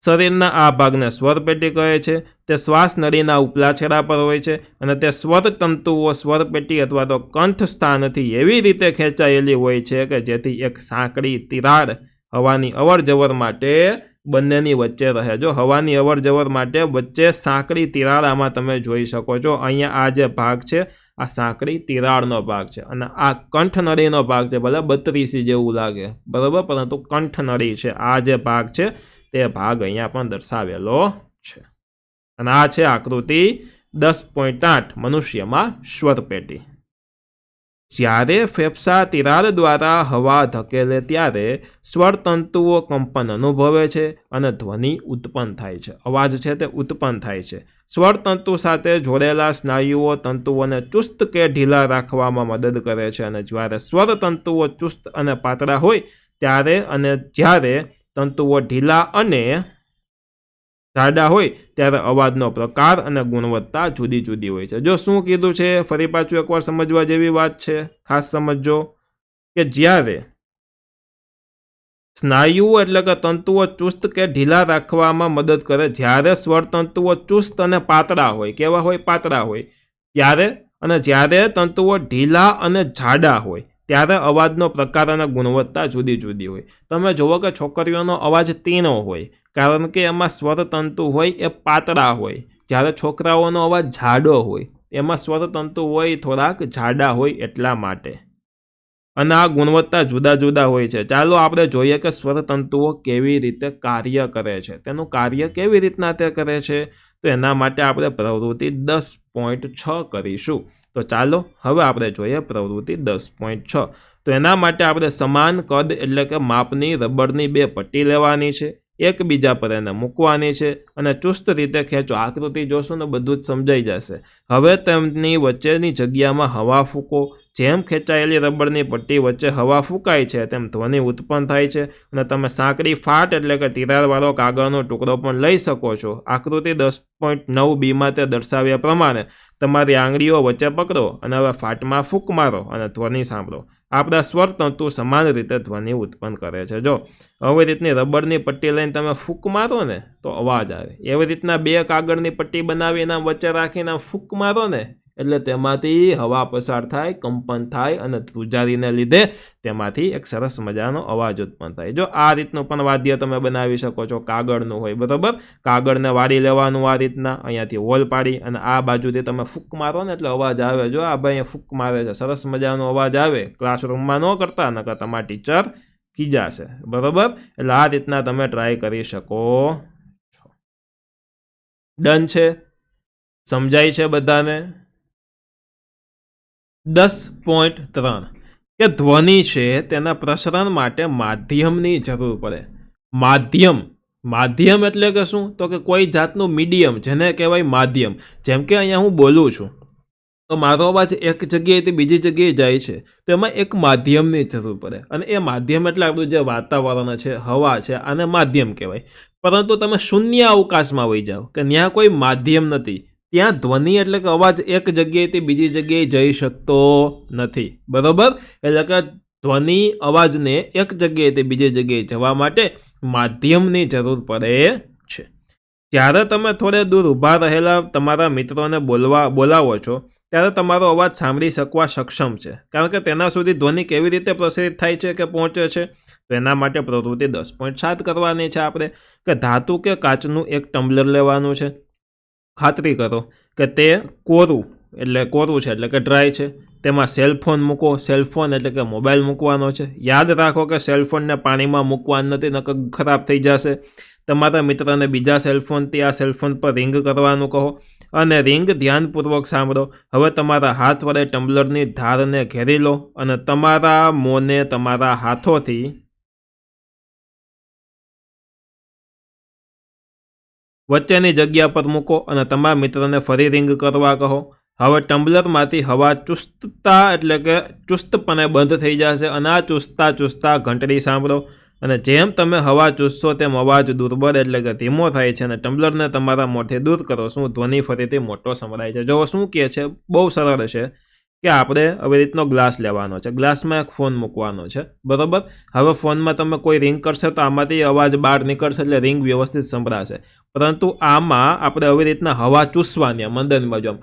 શરીરના આ ભાગને સ્વર પેટી કહે છે. તે શ્વાસ નળીના ઉપલા છેડા પર હોય છે અને તે સ્વર તંતુઓ સ્વર પેટી અથવા તો કંઠ સ્થાનથી એવી રીતે ખેંચાયેલી હોય છે કે જેથી એક સાંકડી તિરાડ હવાની અવર જવર માટે બંનેની વચ્ચે રહે. જો હવાની અવર જવર માટે વચ્ચે સાંકડી તિરાડ આમાં તમે જોઈ શકો છો. અહીંયા આ જે ભાગ છે આ સાંકડી તિરાડનો ભાગ છે અને આ કંઠનળીનો ભાગ છે. ભલે 32 જેવું લાગે, બરાબર, પરંતુ કંઠનળી છે. આ જે ભાગ છે તે ભાગ અહીંયા પણ દર્શાવેલો છે. અને આ છે આકૃતિ 10.8, મનુષ્યમાં સ્વર પેટી. જ્યારે ફેફસા તિરાડ દ્વારા હવા ધકેલે ત્યારે સ્વરતંતુઓ કંપન અનુભવે છે અને ધ્વનિ ઉત્પન્ન થાય છે. અવાજ છે તે ઉત્પન્ન થાય છે. સ્વરતંતુ સાથે જોડેલા સ્નાયુઓ તંતુઓને ચુસ્ત કે ઢીલા રાખવામાં મદદ કરે છે. અને જ્યારે સ્વરતંતુઓ ચુસ્ત અને પાતળા હોય ત્યારે અને જ્યારે તંતુઓ ઢીલા અને જાડા હોય ત્યારે અવાજનો પ્રકાર અને ગુણવત્તા જુદી જુદી હોય છે. જો શું કીધું છે, ફરી પાછું એકવાર સમજવા જેવી વાત છે, ખાસ સમજજો કે જ્યારે સ્નાયુઓ એટલે કે તંતુઓ ચુસ્ત કે ઢીલા રાખવામાં મદદ કરે, જ્યારે સ્વરતંતુઓ ચુસ્ત અને પાતળા હોય, કેવા હોય? પાતળા હોય ત્યારે, અને જ્યારે તંતુઓ ઢીલા અને જાડા હોય ત્યારે અવાજનો પ્રકાર અને ગુણવત્તા જુદી જુદી હોય. તમે જુઓ કે છોકરીઓનો અવાજ તીણો હોય, કારણ કે એમાં સ્વરતંતુ હોય એ પાતળા હોય. જ્યારે છોકરાઓનો અવાજ જાડો હોય, એમાં સ્વરતંતુ હોય થોડાક જાડા હોય, એટલા માટે. અને આ ગુણવત્તા જુદા જુદા હોય છે. ચાલો આપણે જોઈએ કે સ્વરતંતુઓ કેવી રીતે કાર્ય કરે છે. તેનું કાર્ય કેવી રીતના તે કરે છે, તો એના માટે આપણે પ્રવૃત્તિ 10.6 કરીશું. તો ચાલો હવે આપણે જોઈએ પ્રવૃત્તિ 10.6. તો એના માટે આપણે સમાન કદ એટલે કે માપની રબરની 2 પટ્ટી લેવાની છે, એકબીજા પર એને મૂકવાની છે અને ચુસ્ત રીતે ખેંચો. આકૃતિ જોશો ને બધું જ સમજાઈ જશે. હવે તેમની વચ્ચેની જગ્યામાં હવા ફૂંકો. જેમ ખેંચાયેલી રબરની પટ્ટી વચ્ચે હવા ફૂંકાય છે તેમ ધ્વનિ ઉત્પન્ન થાય છે. અને તમે સાંકડી ફાટ એટલે કે તિરાડવાળો કાગળનો ટુકડો પણ લઈ શકો છો. આકૃતિ 10.9bમાં તે દર્શાવ્યા પ્રમાણે તમારી આંગળીઓ વચ્ચે પકડો અને હવે ફાટમાં ફૂંક મારો અને ધ્વનિ સાંભળો. આપણા સ્વરતંતુ સમાન રીતે ધ્વનિ ઉત્પન્ન કરે છે. જો આવી રીતની રબરની પટ્ટી લઈને તમે ફૂંક મારો ને તો અવાજ આવે. એવી રીતના 2 કાગળની પટ્ટી બનાવીને વચ્ચે રાખીને ફૂંક મારો ને એટલે તેમાંથી હવા પસાર થાય, કંપન થાય અને ધ્રુજારીને લીધે તેમાંથી એક સરસ મજાનો અવાજ ઉત્પન્ન થાય. જો આ રીતનું પણ વાદ્ય તમે બનાવી શકો છો, કાગળનું હોય, બરાબર. કાગળને વાળી લેવાનું આ રીતના, અહીંયાથી હોલ પાડી અને આ બાજુથી તમે ફૂંક મારો ને એટલે અવાજ આવે. જો આ ભાઈ ફૂંક મારે છે, સરસ મજાનો અવાજ આવે. ક્લાસરૂમમાં ન કરતા, નકર તમારા ટીચર ખીજાશે, બરાબર. એટલે આ રીતના તમે ટ્રાય કરી શકો છો. ડન છે? સમજાય છે બધાને? 10.3 કે ધ્વનિ છે તેના પ્રસરણ માટે માધ્યમની જરૂર પડે. માધ્યમ એટલે કે શું? તો કે કોઈ જાતનું મીડિયમ, જેને કહેવાય માધ્યમ. જેમ કે અહીંયા હું બોલું છું તો મારો અવાજ એક જગ્યાએથી બીજી જગ્યાએ જાય છે, તો એમાં એક માધ્યમની જરૂર પડે. અને એ માધ્યમ એટલે આપણું જે વાતાવરણ છે, હવા છે, આને માધ્યમ કહેવાય. પરંતુ તમે શૂન્ય અવકાશમાં વહી જાઓ કે ત્યાં કોઈ માધ્યમ નથી, ત્યાં ધ્વનિ એટલે કે અવાજ એક જગ્યાએથી બીજી જગ્યાએ જઈ શકતો નથી, બરાબર. એટલે કે ધ્વનિ અવાજને એક જગ્યાએથી બીજી જગ્યાએ જવા માટે માધ્યમની જરૂર પડે છે. જ્યારે તમે થોડે દૂર ઊભા રહેલા તમારા મિત્રોને બોલાવો છો ત્યારે તમારો અવાજ સાંભળી શકવા સક્ષમ છે, કારણ કે તેના સુધી ધ્વનિ કેવી રીતે પ્રસારિત થાય છે કે પહોંચે છે. તો એના માટે પ્રવૃત્તિ 10.7 કરવાની છે આપણે, કે ધાતુ કે કાચનું એક ટમ્બલર લેવાનું છે. ખાતરી કરો કે તે કોરું છે એટલે કે ડ્રાય છે. તેમાં સેલફોન મૂકો. સેલફોન એટલે કે મોબાઈલ મૂકવાનો છે. યાદ રાખો કે સેલફોનને પાણીમાં મૂકવાનું નથી, નકર ખરાબ થઈ જશે. તમારા મિત્રને બીજા સેલફોનથી આ સેલફોન પર રિંગ કરવાનું કહો અને રિંગ ધ્યાનપૂર્વક સાંભળો. હવે તમારા હાથ વડે ટમ્બલરની ધારને ઘેરી લો અને તમારા મોંને તમારા હાથોથી વચ્ચેની જગ્યા પર મૂકો અને તમારા મિત્રને ફરી રિંગ કરવા કહો. હવે ટમ્બલરમાંથી હવા ચુસ્તપણે બંધ થઈ જશે અને આ ચૂસતા ઘંટડી સાંભળો. અને જેમ તમે હવા ચૂસશો તેમ અવાજ દુર્બળ એટલે કે ધીમો થાય છે અને ટમ્બલરને તમારા મોઢે દૂર કરો. શું ધ્વનિ ફરીથી મોટો સંભળાય છે? જો શું કહે છે, બહુ સરળ છે કે આપણે આવી રીતનો ગ્લાસ લેવાનો છે, ગ્લાસમાં એક ફોન મૂકવાનો છે, બરાબર. હવે ફોનમાં તમે કોઈ રિંગ કરશે તો આમાંથી અવાજ બહાર નીકળશે એટલે રિંગ વ્યવસ્થિત સંભળાશે. પરંતુ આમાં આપણે આવી રીતના હવા ચૂસવાની, મંદરની બાજુ આમ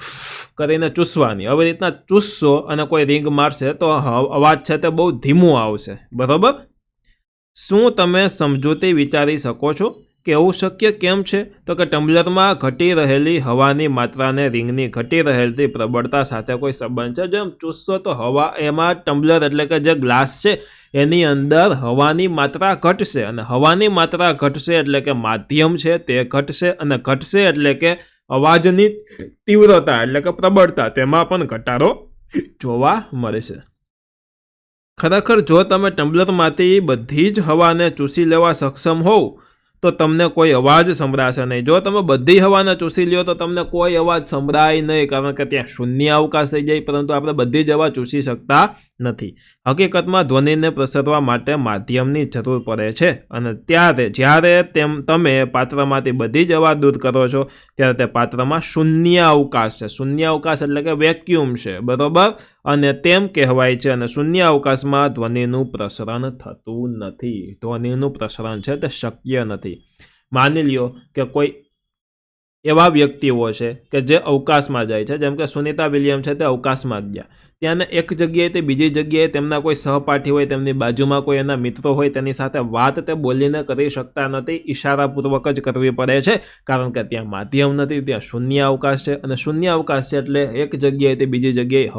કરીને ચૂસવાની. આવી રીતના ચૂસશો અને કોઈ રિંગ મારશે તો અવાજ છે તે બહુ ધીમો આવશે, બરાબર. શું તમે સમજૂતી વિચારી શકો છો કે એવું શક્ય કેમ છે? તો કે ટમ્બલરમાં ઘટી રહેલી હવાની માત્રાને રિંગની ઘટી રહેલી પ્રબળતા સાથે કોઈ સંબંધ છે? જેમ ચૂસશો તો હવા એમાં ટમ્બલર એટલે કે જે ગ્લાસ છે એની અંદર હવાની માત્રા ઘટશે અને હવાની માત્રા ઘટશે એટલે કે માધ્યમ છે તે ઘટશે અને ઘટશે એટલે કે અવાજની તીવ્રતા એટલે કે પ્રબળતા તેમાં પણ ઘટાડો જોવા મળશે. ખરેખર જો તમે ટમ્બલરમાંથી બધી જ હવાને ચૂસી લેવા સક્ષમ હોવ તો તમને કોઈ અવાજ સંભળાશે નહીં. જો તમે બધી હવાને ચૂસી લ્યો તો તમને કોઈ અવાજ સંભળાય નહીં, કારણ કે ત્યાં શૂન્ય અવકાશ થઈ જાય. પરંતુ આપણે બધી જ હવા ચૂસી શકતા નથી. હકીકતમાં ધ્વનિને પ્રસરવા માટે માધ્યમની જરૂર પડે છે અને જ્યારે તમે પાત્રમાંથી બધી જ હવા દૂર કરો છો ત્યારે તે પાત્રમાં શૂન્ય અવકાશ છે. શૂન્ય અવકાશ એટલે કે વેક્યુમ છે, બરાબર. અને તેમ કહેવાય છે અને શૂન્ય અવકાશમાં ધ્વનિનું પ્રસરણ થતું નથી. ધ્વનિનું પ્રસરણ છે તે શક્ય નથી. માની લ્યો કે કોઈ એવા વ્યક્તિઓ છે કે જે અવકાશમાં જાય છે, જેમ કે સુનિતા વિલિયમ છે તે અવકાશમાં ગયા. ત્યાંને એક જગ્યાએથી બીજી જગ્યાએ તેમના કોઈ સહપાઠી હોય, તેમની બાજુમાં કોઈ એના મિત્રો હોય, તેની સાથે વાત તે બોલીને કરી શકતા નથી, ઈશારાપૂર્વક જ કરવી પડે છે, કારણ કે ત્યાં માધ્યમ નથી, ત્યાં શૂન્ય અવકાશ છે. અને શૂન્ય અવકાશ છે એટલે એક જગ્યાએથી બીજી જગ્યાએ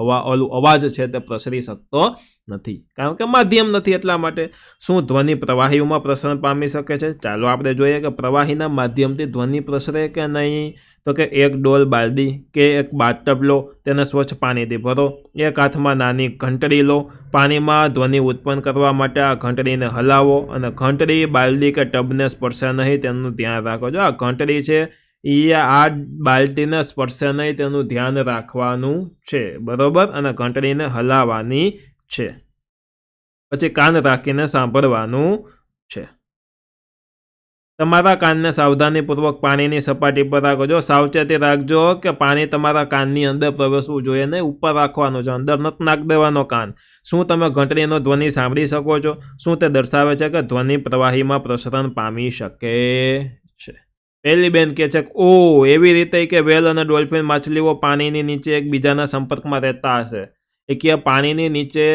અવાજ છે તે પ્રસરી શકતો નથી, કારણ કે માધ્યમ નથી. એટલા માટે શું ધ્વનિ પ્રવાહીઓમાં પ્રસરણ પામી શકે છે? ચાલો આપણે જોઈએ કે પ્રવાહીના માધ્યમથી ધ્વનિ પ્રસરે કે નહીં. તો કે એક ડોલ બાલદી કે એક બાથટબ લો, તેને સ્વચ્છ પાણીથી ભરો. એક હાથમાં નાની ઘંટડી લો. પાણીમાં ધ્વનિ ઉત્પન્ન કરવા માટે આ ઘંટડીને હલાવો અને ઘંટડી બાલદી કે ટબને સ્પર્શે નહીં તેનું ધ્યાન રાખો. જો આ ઘંટડી છે એ આ બાલટીને સ્પર્શે નહીં તેનું ધ્યાન રાખવાનું છે, બરાબર. અને ઘંટડીને હલાવવાની છે. પછી કાન રાખીને સાંભળવાનું છે. તમારા કાનને સાવધાનીપૂર્વક પાણીની સપાટી પર રાખો. જો સાવચેતી રાખજો કે પાણી તમારા કાનની અંદર પ્રવેશવું જોઈએ નહીં, ઉપર રાખવાનું છે, અંદર નથી નાખી દેવાનો કાન. શું તમે ઘંટડીનો ધ્વનિ સાંભળી શકો છો? શું તે દર્શાવે છે કે ધ્વનિ પ્રવાહીમાં પ્રસરણ પામી શકે છે? પહેલી બેન કહે છે કે ઓ એવી રીતે કે વેલ અને ડોલ્ફિન માછલીઓ પાણીની નીચે એકબીજાના સંપર્કમાં રહેતા હશે. એ કે પાણીની નીચે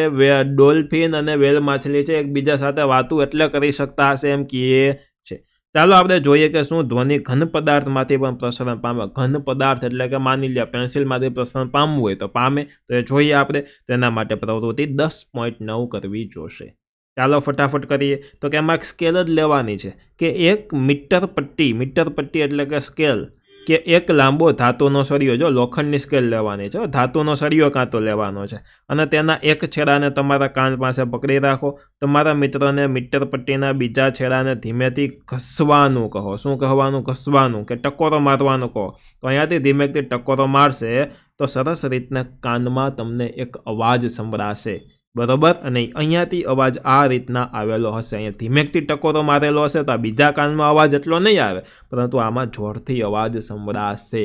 ડોલ્ફિન અને વેલ માછલી છે એકબીજા સાથે વાતું એટલે કરી શકતા હશે એમ કહે છે. ચાલો આપણે જોઈએ કે શું ધ્વનિ ઘન પદાર્થમાંથી પણ પ્રસરણ પામે. ઘન પદાર્થ એટલે કે માની લ્યો પેન્સિલમાંથી પ્રસરણ પામવું હોય તો પામે. તો એ જોઈએ આપણે. તેના માટે પ્રવૃત્તિ 10.9 કરવી જોશે. ચાલો ફટાફટ કરીએ. તો કે એમાં એક સ્કેલ જ લેવાની છે કે એક મીટર પટ્ટી એટલે કે સ્કેલ કે એક લાંબો ધાતુનો સળિયો, જો લોખંડની સ્કેલ લેવાની છે, ધાતુનો સળિયો કાંતો લેવાનો છે અને તેના એક છેડાને તમારા કાન પાસે પકડી રાખો. તમારા મિત્રને મીટર પટ્ટીના બીજા છેડાને ધીમેથી ઘસવાનું કહો. શું કહેવાનું? ઘસવાનું કે ટકોરો મારવાનું કહો. તો અહીંયાથી ધીમેથી ટકોરો મારશે તો સરસ રીતના કાનમાં તમને એક અવાજ સંભળાશે, બરોબર. અને અહીંયાથી અવાજ આ રીતના આવેલો હશે. અહીંયા ધીમેકથી ટકોરો મારેલો હશે તો આ બીજા કાનમાં અવાજ એટલો નહીં આવે, પરંતુ આમાં જોરથી અવાજ સંભળાશે.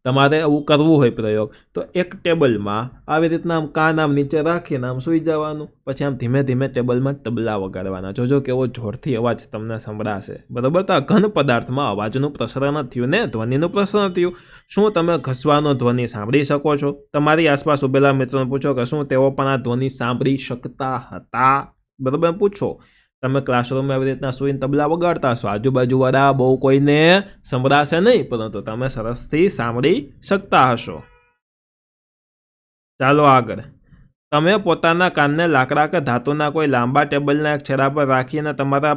તમારે આવું કરવું હોય પ્રયોગ તો એક ટેબલમાં આવી રીતના આમ કાન આમ નીચે રાખીને આમ સૂઈ જવાનું, પછી આમ ધીમે ધીમે ટેબલમાં તબલા વગાડવાના. જોજો કેવો જોરથી અવાજ તમને સંભળાશે, બરોબર. તો આ ઘન પદાર્થમાં અવાજનું પ્રસરણ થયું ને ધ્વનિનું પ્રસરણ થયું. શું તમે ઘસવાનો ધ્વનિ સાંભળી શકો છો? તમારી આસપાસ ઉભેલા મિત્રોને પૂછો કે શું તેઓ પણ આ ધ્વનિ સાંભળી શકતા હતા, બરોબર. પૂછો. તમે ક્લાસરૂમમાં આવી રીતના સૂઈને તબલા વગાડતા હશો, આજુબાજુવાળા બહુ કોઈને સંભળાશે નહીં, પરંતુ તમે સરસથી સાંભળી શકતા હશો. ચાલો આગળ. તમે પોતાના કાનને લાકડા કે ધાતુના કોઈ લાંબા ટેબલના એક છેડા પર રાખીને તમારા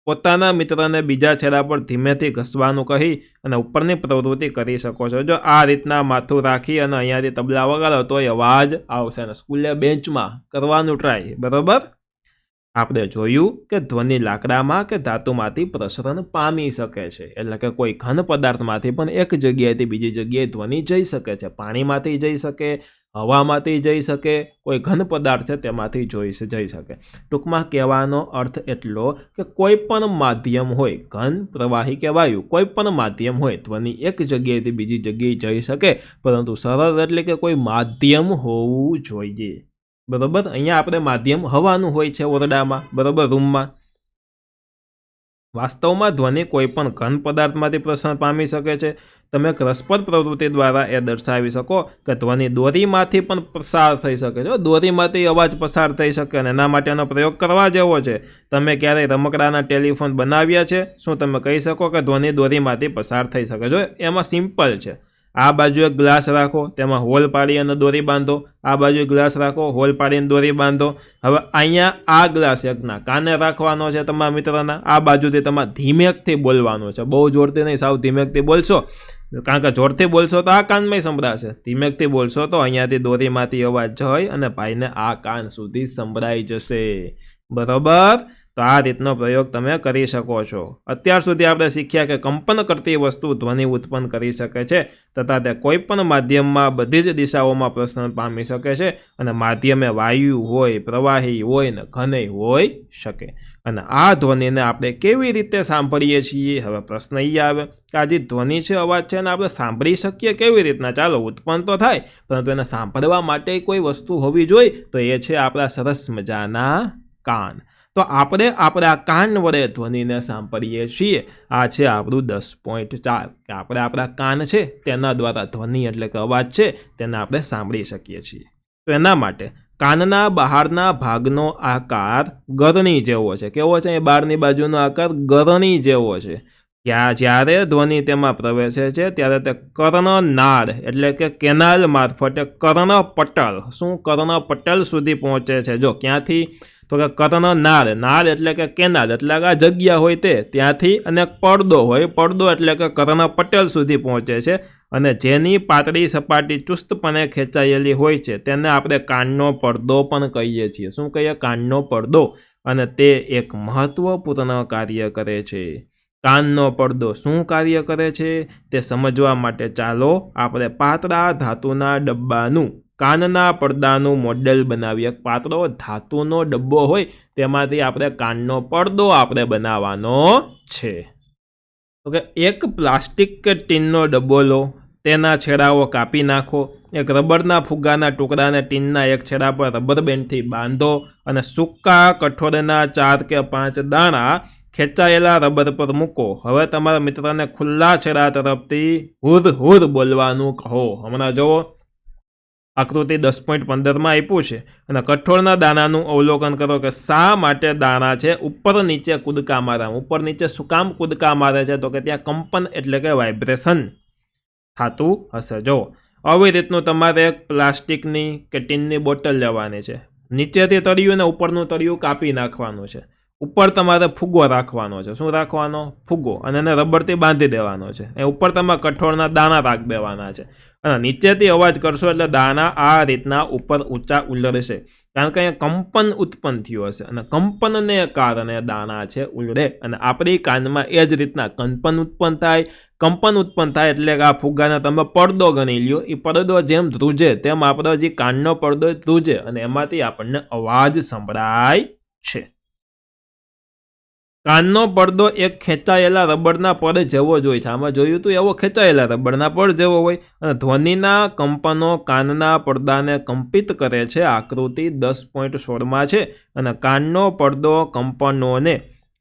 પોતાના મિત્રને બીજા છેડા પર ધીમેથી ઘસવાનું કહી અને ઉપરની પ્રવૃત્તિ કરી શકો છો. જો આ રીતના માથું રાખી અને અહીંયાથી તબલા વગાડો તો અવાજ આવશે. અને સ્કૂલે બેન્ચમાં કરવાનું ટ્રાય, બરોબર. આપણે જોયું કે ધ્વનિ લાકડામાં કે ધાતુમાંથી પ્રસરણ પામી શકે છે, એટલે કે કોઈ ઘન પદાર્થમાંથી પણ એક જગ્યાએથી બીજી જગ્યાએ ધ્વનિ જઈ શકે છે. પાણીમાંથી જઈ શકે, હવામાંથી જઈ શકે, કોઈ ઘન પદાર્થ છે તેમાંથી જઈ શકે. ટૂંકમાં કહેવાનો અર્થ એટલો કે કોઈ પણ માધ્યમ હોય, ઘન, પ્રવાહી કે વાયુ, કોઈ પણ માધ્યમ હોય, ધ્વનિ એક જગ્યાએથી બીજી જગ્યાએ જઈ શકે, પરંતુ સરળ એટલે કે કોઈ માધ્યમ હોવું જોઈએ, બરોબર. અહીંયા આપણે માધ્યમ હવાનું હોય છે ઓરડામાં, બરોબર, રૂમમાં. વાસ્તવમાં ધ્વનિ કોઈ પણ ઘન પદાર્થમાંથી પ્રસરણ પામી શકે છે. તમે એક રસપ્રદ પ્રવૃત્તિ દ્વારા એ દર્શાવી શકો કે ધ્વનિ દોરીમાંથી પણ પસાર થઈ શકે છે. દોરીમાંથી અવાજ પસાર થઈ શકે અને એના માટેનો પ્રયોગ કરવા જેવો છે. તમે ક્યારેય રમકડાના ટેલિફોન બનાવ્યા છે? શું તમે કહી શકો કે ધ્વનિ દોરીમાંથી પસાર થઈ શકે? જો એમાં સિમ્પલ છે. આ બાજુ એક ગ્લાસ રાખો, તેમાં હોલ પાડી અને દોરી બાંધો. આ બાજુ ગ્લાસ રાખો, હોલ પાડીને દોરી બાંધો. હવે અહીંયા આ ગ્લાસ એકના કાને રાખવાનો છે તમારા મિત્રના. આ બાજુથી તમારે ધીમેકથી બોલવાનું છે, બહુ જોરથી નહીં, સાવ ધીમેકથી બોલશો, કારણ કે જોરથી બોલશો તો આ કાનમાં સંભળાશે. ધીમેકથી બોલશો તો અહીંયાથી દોરીમાંથી અવાજ જઈ અને ભાઈને આ કાન સુધી સંભળાઈ જશે, બરોબર. તો આ રીતનો પ્રયોગ તમે કરી શકો છો. અત્યાર સુધી આપણે શીખ્યા કે કંપન કરતી વસ્તુ ધ્વનિ ઉત્પન્ન કરી શકે છે તથા તે કોઈ પણ માધ્યમમાં બધી જ દિશાઓમાં પ્રસરણ પામી શકે છે અને માધ્યમે વાયુ હોય, પ્રવાહી હોય ને ઘન હોઈ શકે. અને આ ધ્વનિને આપણે કેવી રીતે સાંભળીએ છીએ? હવે પ્રશ્ન એ આવે કે આ જે ધ્વનિ છે, અવાજ છે, ને આપણે સાંભળી શકીએ કેવી રીતના? ચાલો, ઉત્પન્ન તો થાય, પરંતુ એને સાંભળવા માટે કોઈ વસ્તુ હોવી જોઈએ, તો એ છે આપણા સરસ મજાના કાન. તો આપણે આપણા કાન વડે ધ્વનિને સાંભળીએ છીએ. આ છે આપણું 10.4 કે આપણે આપણા કાન છે તેના દ્વારા ધ્વનિ એટલે કે અવાજ છે તેને આપણે સાંભળી શકીએ છીએ. તો એના માટે કાનના બહારના ભાગનો આકાર ગરણી જેવો છે. કેવો છે? એ બહારની બાજુનો આકાર ગરણી જેવો છે. જ્યારે ધ્વનિ તેમાં પ્રવેશે છે ત્યારે તે કર્ણનાળ એટલે કે કેનાલ મારફતે કર્ણપટલ, શું કર્ણપટલ સુધી પહોંચે છે. જો ક્યાંથી? તો કે કર્ણનાળ, નાળ એટલે કે કેનાલ એટલે કે આ જગ્યા હોય તે, ત્યાંથી, અને પડદો હોય, પડદો એટલે કે કર્ણપટલ સુધી પહોંચે છે. અને જેની પાતળી સપાટી ચુસ્તપણે ખેંચાયેલી હોય છે તેને આપણે કાનનો પડદો પણ કહીએ છીએ. શું કહીએ? કાનનો પડદો. અને તે એક મહત્વપૂર્ણ કાર્ય કરે છે. કાનનો પડદો શું કાર્ય કરે છે તે સમજવા માટે ચાલો આપણે પાતળા ધાતુના ડબ્બાનું, કાનના પડદાનું મોડેલ બનાવીએ. પાતળો ધાતુનો ડબ્બો હોય તેમાંથી આપણે કાનનો પડદો આપણે બનાવવાનો છે. ઓકે, એક પ્લાસ્ટિક કે ટીનનો ડબ્બો લો, તેના છેડાઓ કાપી નાખો. એક રબરના ફુગ્ગાના ટુકડાને ટીનના એક છેડા પર રબર બેન્ડથી બાંધો અને સૂકા કઠોળના 4 કે 5 દાણા ખેંચાયેલા રબર પર મૂકો. હવે તમારા મિત્રને ખુલ્લા છેડા તરફથી હુર હુર બોલવાનું કહો. હમણાં જુઓ આકૃતિ 10.15માં આપ્યું છે અને કઠોળના દાણાનું અવલોકન કરો કે શા માટે દાણા છે ઉપર નીચે કૂદકા મારે. ઉપર નીચે શું કામ કૂદકા મારે છે? તો કે ત્યાં કંપન એટલે કે વાઇબ્રેશન થતું હશે. જો આવી રીતનું તમારે એક પ્લાસ્ટિકની કે ટીનની બોટલ લેવાની છે. નીચેથી તળિયું ને ઉપરનું તળિયું કાપી નાખવાનું છે. ઉપર તમારે ફુગ્ગો રાખવાનો છે. શું રાખવાનો? ફુગ્ગો. અને એને રબરથી બાંધી દેવાનો છે. એ ઉપર તમે કઠોળના દાણા રાખી દેવાના છે અને નીચેથી અવાજ કરશો એટલે દાણા આ રીતના ઉપર ઊંચા ઉલળશે. કારણ કે અહીંયા કંપન ઉત્પન્ન થયું હશે અને કંપનને કારણે દાણા છે ઉલળે. અને આપણી કાનમાં એ જ રીતના કંપન ઉત્પન્ન થાય. કંપન ઉત્પન્ન થાય એટલે કે આ ફુગ્ગાને તમે પડદો ગણી લ્યો. એ પડદો જેમ ધ્રુજે તેમ આપણો જે કાનનો પડદો ધ્રુજે અને એમાંથી આપણને અવાજ સંભળાય છે. કાનનો પડદો એક ખેંચાયેલા રબરના પડ જેવો જ હોય છે. આમાં જોયું હતું એવો ખેંચાયેલા રબરના પડ જેવો હોય અને ધ્વનિના કંપનો કાનના પડદાને કંપિત કરે છે. આકૃતિ 10.16માં છે અને કાનનો પડદો કંપનોને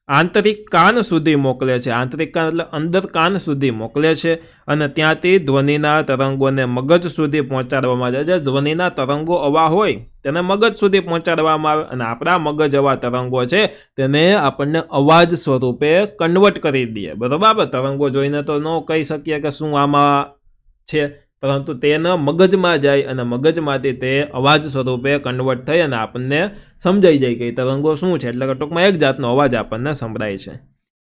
આંતરિક કાન સુધી મોકલે છે. આંતરિક કાન એટલે અંદર કાન સુધી મોકલે છે અને ત્યાંથી ધ્વનિના તરંગોને મગજ સુધી પહોંચાડવામાં આવે છે. ધ્વનિના તરંગો આવા હોય તેને મગજ સુધી પહોંચાડવામાં આવે અને આપણા મગજ આવા તરંગો છે તેને આપણને અવાજ સ્વરૂપે કન્વર્ટ કરી દઈએ. બરાબર? આપણે તરંગો જોઈને તો ન કહી શકીએ કે શું આમાં છે, પરંતુ તેના મગજમાં જાય અને મગજમાંથી તે અવાજ સ્વરૂપે કન્વર્ટ થઈ અને આપણને સમજાઈ જાય કે તરંગો શું છે. એટલે કે ટૂંકમાં એક જાતનો અવાજ આપણને સંભળાય છે.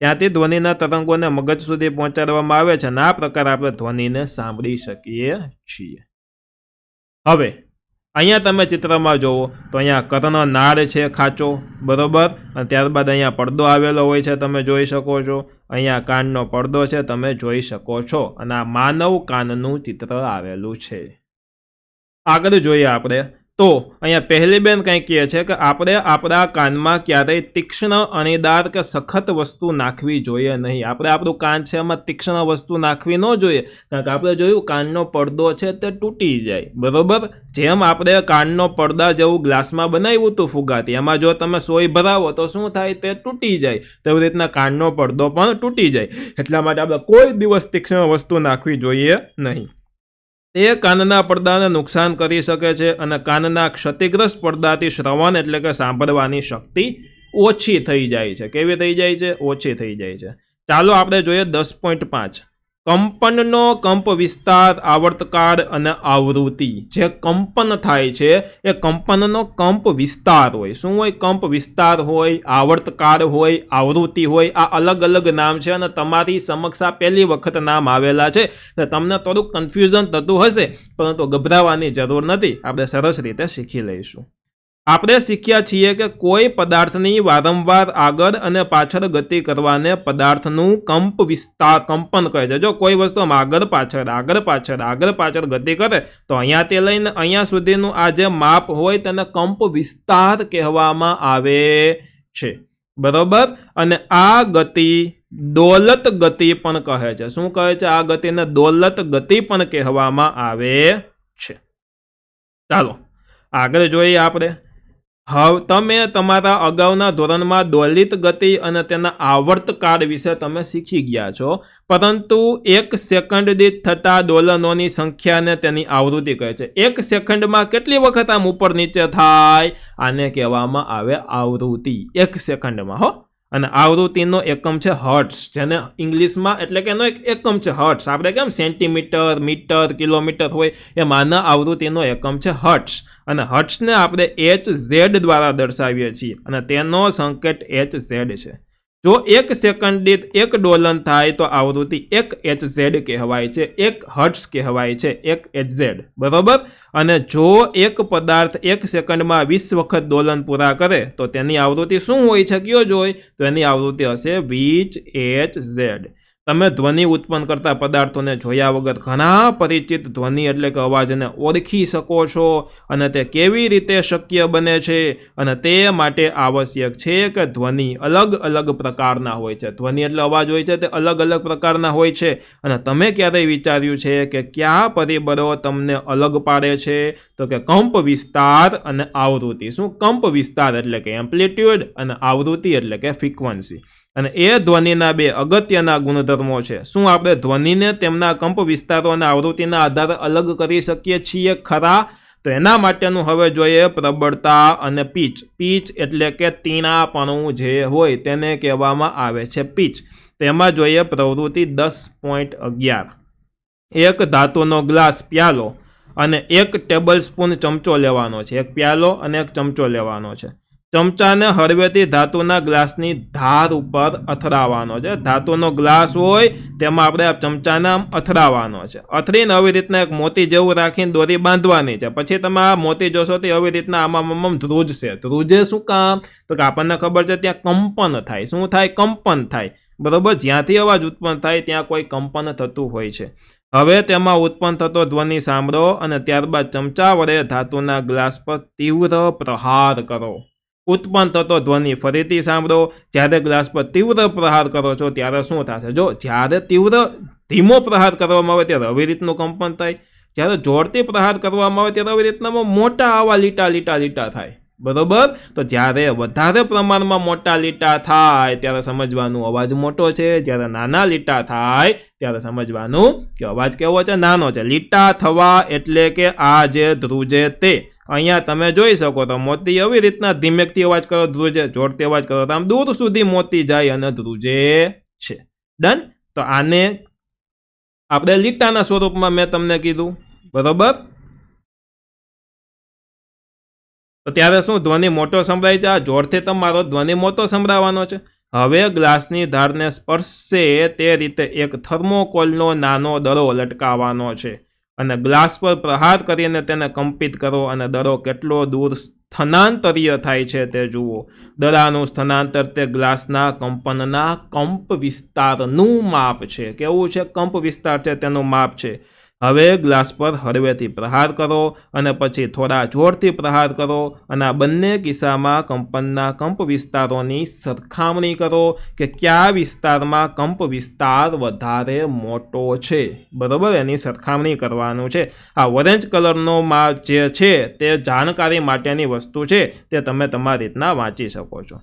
ત્યાંથી ધ્વનિના તરંગોને મગજ સુધી પહોંચાડવામાં આવે છે અને આ પ્રકારે આપણે ધ્વનિને સાંભળી શકીએ છીએ. હવે અહીંયા તમે ચિત્રમાં જુઓ તો અહીંયા કર્ણનાળ છે ખાચો. બરોબર? અને ત્યારબાદ અહીંયા પડદો આવેલો હોય છે, તમે જોઈ શકો છો. અહીંયા કાનનો પડદો છે, તમે જોઈ શકો છો. અને આ માનવ કાનનું ચિત્ર આવેલું છે. આગળ જોઈએ આપણે તો અહીંયા પહેલી બેન કંઈ કહે છે કે આપણે આપણા કાનમાં ક્યારેય તીક્ષ્ણ, અણીદાર કે સખત વસ્તુ નાખવી જોઈએ નહીં. આપણે આપણું કાન છે એમાં તીક્ષ્ણ વસ્તુ નાખવી ન જોઈએ. કારણ કે આપણે જોયું કાનનો પડદો છે તે તૂટી જાય. બરોબર? જેમ આપણે કાનનો પડદા જેવું ગ્લાસમાં બનાવ્યું હતું ફુગાથી, એમાં જો તમે સોય ભરાવો તો શું થાય? તે તૂટી જાય. તેવી રીતના કાનનો પડદો પણ તૂટી જાય. એટલા માટે આપણે કોઈ દિવસ તીક્ષ્ણ વસ્તુ નાખવી જોઈએ નહીં. તે કાનના પડદાને નુકસાન કરી શકે છે અને કાનના ક્ષતિગ્રસ્ત પડદાથી શ્રવણ એટલે કે સાંભળવાની શક્તિ ઓછી થઈ જાય છે. કેવી થઈ જાય છે? ઓછી થઈ જાય છે. ચાલો આપણે જોઈએ 10.5. કંપનનો કંપ વિસ્તાર, આવર્તકાળ અને આવૃત્તિ. જે કંપન થાય છે એ કંપનનો કંપ વિસ્તાર હોય. શું હોય? કંપ વિસ્તાર હોય, આવર્તકાળ હોય, આવૃત્તિ હોય. આ અલગ અલગ નામ છે અને તમારી સમક્ષ આ પહેલી વખત નામ આવેલા છે. તમને થોડુંક કન્ફ્યુઝન થતું હશે, પરંતુ ગભરાવાની જરૂર નથી. આપણે સરસ રીતે શીખી લઈશું. આપણે શીખ્યા છીએ કે કોઈ પદાર્થની વારંવાર આગળ અને પાછળ ગતિ કરવાને પદાર્થનું કંપ વિસ્તાર, કંપન કહે છે. જો કોઈ વસ્તુ આગળ પાછળ ગતિ કરે તો અહીંયાથી લઈને અહીંયા સુધીનું આ જે માપ હોય તેને કંપ વિસ્તાર કહેવામાં આવે છે. બરોબર? અને આ ગતિ દોલત ગતિ પણ કહે છે. શું કહે છે? આ ગતિને દોલત ગતિ પણ કહેવામાં આવે છે. ચાલો આગળ જોઈએ આપણે. હવે તમે તમારા અગાઉના ધોરણમાં દોલિત ગતિ અને તેના આવર્તકાળ વિશે તમે શીખી ગયા છો, પરંતુ 1 સેકન્ડ દીઠ થતા દોલનોની સંખ્યાને તેની આવૃત્તિ કહે છે. 1 સેકન્ડમાં કેટલી વખત આમ ઉપર નીચે થાય? આને કહેવામાં આવે આવૃત્તિ. 1 સેકન્ડમાં. હો. અને આવૃત્તિનો એકમ છે હર્ટ્ઝ, જેને ઇંગ્લિશમાં એટલે કે એનો એક એકમ છે હર્ટ્ઝ. આપણે કેમ સેન્ટીમીટર, મીટર, કિલોમીટર હોય એમ આના આવૃત્તિનો એકમ છે હર્ટ્ઝ. અને હર્ટ્ઝને આપણે HZ દ્વારા દર્શાવીએ છીએ અને તેનો સંકેત HZ છે. જો 1 સેકન્ડ દીઠ 1 ડોલન થાય તો આવૃત્તિ 1 HZ કહેવાય છે, 1 હર્ટ્ઝ કહેવાય છે, 1 HZ. બરોબર? અને જો એક પદાર્થ 1 સેકન્ડમાં 20 વખત દોલન પૂરા કરે તો તેની આવૃત્તિ શું હોય છે? કયો જોઈ? તો એની આવૃત્તિ હશે 20 HZ. તમે ધ્વનિ ઉત્પન્ન કરતા પદાર્થોને જોયા વગર ઘણા પરિચિત ધ્વનિ એટલે કે અવાજને ઓળખી શકો છો અને તે કેવી રીતે શક્ય બને છે અને તે માટે આવશ્યક છે કે ધ્વનિ અલગ અલગ પ્રકારના હોય છે. ધ્વનિ એટલે અવાજ હોય છે તે અલગ અલગ પ્રકારના હોય છે અને તમે ક્યારેય વિચાર્યું છે કે કયા પરિબળો તમને અલગ પાડે છે? તો કે કંપ વિસ્તાર અને આવૃત્તિ. શું? કંપ વિસ્તાર એટલે કે એમ્પ્લિટ્યુડ અને આવૃત્તિ એટલે કે ફ્રીક્વન્સી. અને એ ધ્વનિના બે અગત્યના ગુણધર્મો છે. શું આપણે ધ્વનિને તેમના કંપ વિસ્તારો અને આવૃત્તિના આધારે અલગ કરી શકીએ છીએ ખરા? તો એના માટેનું હવે જોઈએ પ્રબળતા અને પીચ. પીચ એટલે કે તીણાપણું જે હોય તેને કહેવામાં આવે છે પીચ. તેમાં જોઈએ પ્રવૃત્તિ 10.11. એક ધાતુનો ગ્લાસ પ્યાલો અને એક ટેબલ સ્પૂન ચમચો લેવાનો છે. એક પ્યાલો અને એક ચમચો લેવાનો છે. ચમચાને હળવેથી ધાતુના ગ્લાસની ધાર ઉપર અથડાવવાનો છે. ધાતુનો ગ્લાસ હોય તેમાં આપણે આ ચમચાને આમ અથડાવવાનો છે. અથડીને આવી રીતના એક મોતી જેવું રાખીને દોરી બાંધવાની છે. પછી તમે આ મોતી જોશો તો આવી રીતના આમાં ધ્રુજશે. ધ્રુજે શું કામ? તો કે આપણને ખબર છે ત્યાં કંપન થાય. શું થાય? કંપન થાય. બરોબર, જ્યાંથી અવાજ ઉત્પન્ન થાય ત્યાં કોઈ કંપન થતું હોય છે. હવે તેમાં ઉત્પન્ન થતો ધ્વનિ સાંભળો અને ત્યારબાદ ચમચા વડે ધાતુના ગ્લાસ પર તીવ્ર પ્રહાર કરો. ઉત્પન્ન થતો ધ્વનિ ફરીથી સાંભળો. જ્યારે ગ્લાસ પર તીવ્ર પ્રહાર કરો છો ત્યારે શું થશે? જો જ્યારે ધીમો પ્રહાર કરવામાં આવે ત્યારે આવી રીતનું કંપન થાય. જ્યારે જોરથી પ્રહાર કરવામાં આવે ત્યારે આવી રીતના મોટા આવા લીટા થાય. બરોબર, તો જ્યારે વધારે પ્રમાણમાં મોટા લીટા થાય ત્યારે સમજવાનું અવાજ મોટો છે. જ્યારે નાના લીટા થાય ત્યારે સમજવાનું કે અવાજ કેવો છે? નાનો છે. લીટા થવા એટલે કે આ જે ધ્રુજે તે. અહીંયા તમે જોઈ શકો તો મોતી આવી રીતના ધીમેકથી અવાજ કરો ધ્રુજે, જોરથી અવાજ કરો તો આમ દૂર સુધી મોતી જાય અને ધ્રુજે છે. ડન. તો આને આપણે લીટાના સ્વરૂપમાં મેં તમને કીધું. બરોબર, તો ત્યારે શું ધ્વનિ મોટો સંભળાય છે? જોરથી તમારો ધ્વનિ મોટો સંભળાવવાનો છે. હવે ગ્લાસની ધારને સ્પર્શે તે રીતે એક થર્મોકોલનો નાનો દડો લટકાવવાનો છે અને ગ્લાસ પર પ્રહાર કરીને તેને કંપિત કરો અને દડો કેટલો દૂર સ્થાનાંતરીય થાય છે તે જુઓ. દડાનું સ્થાનાંતર તે ગ્લાસના કંપનના કંપ વિસ્તારનું માપ છે. કેવું છે? કંપ વિસ્તાર છે તેનું માપ છે. હવે ગ્લાસ પર હળવેથી પ્રહાર કરો અને પછી થોડા જોરથી પ્રહાર કરો અને આ બંને કિસ્સામાં કંપનના કંપ વિસ્તારોની સરખામણી કરો કે કયા વિસ્તારમાં કંપ વિસ્તાર વધારે મોટો છે. બરોબર, એની સરખામણી કરવાનું છે. આ ઓરેન્જ કલરનો જે છે તે જાણકારી માટેની વસ્તુ છે, તે તમે તમારી રીતના વાંચી શકો છો.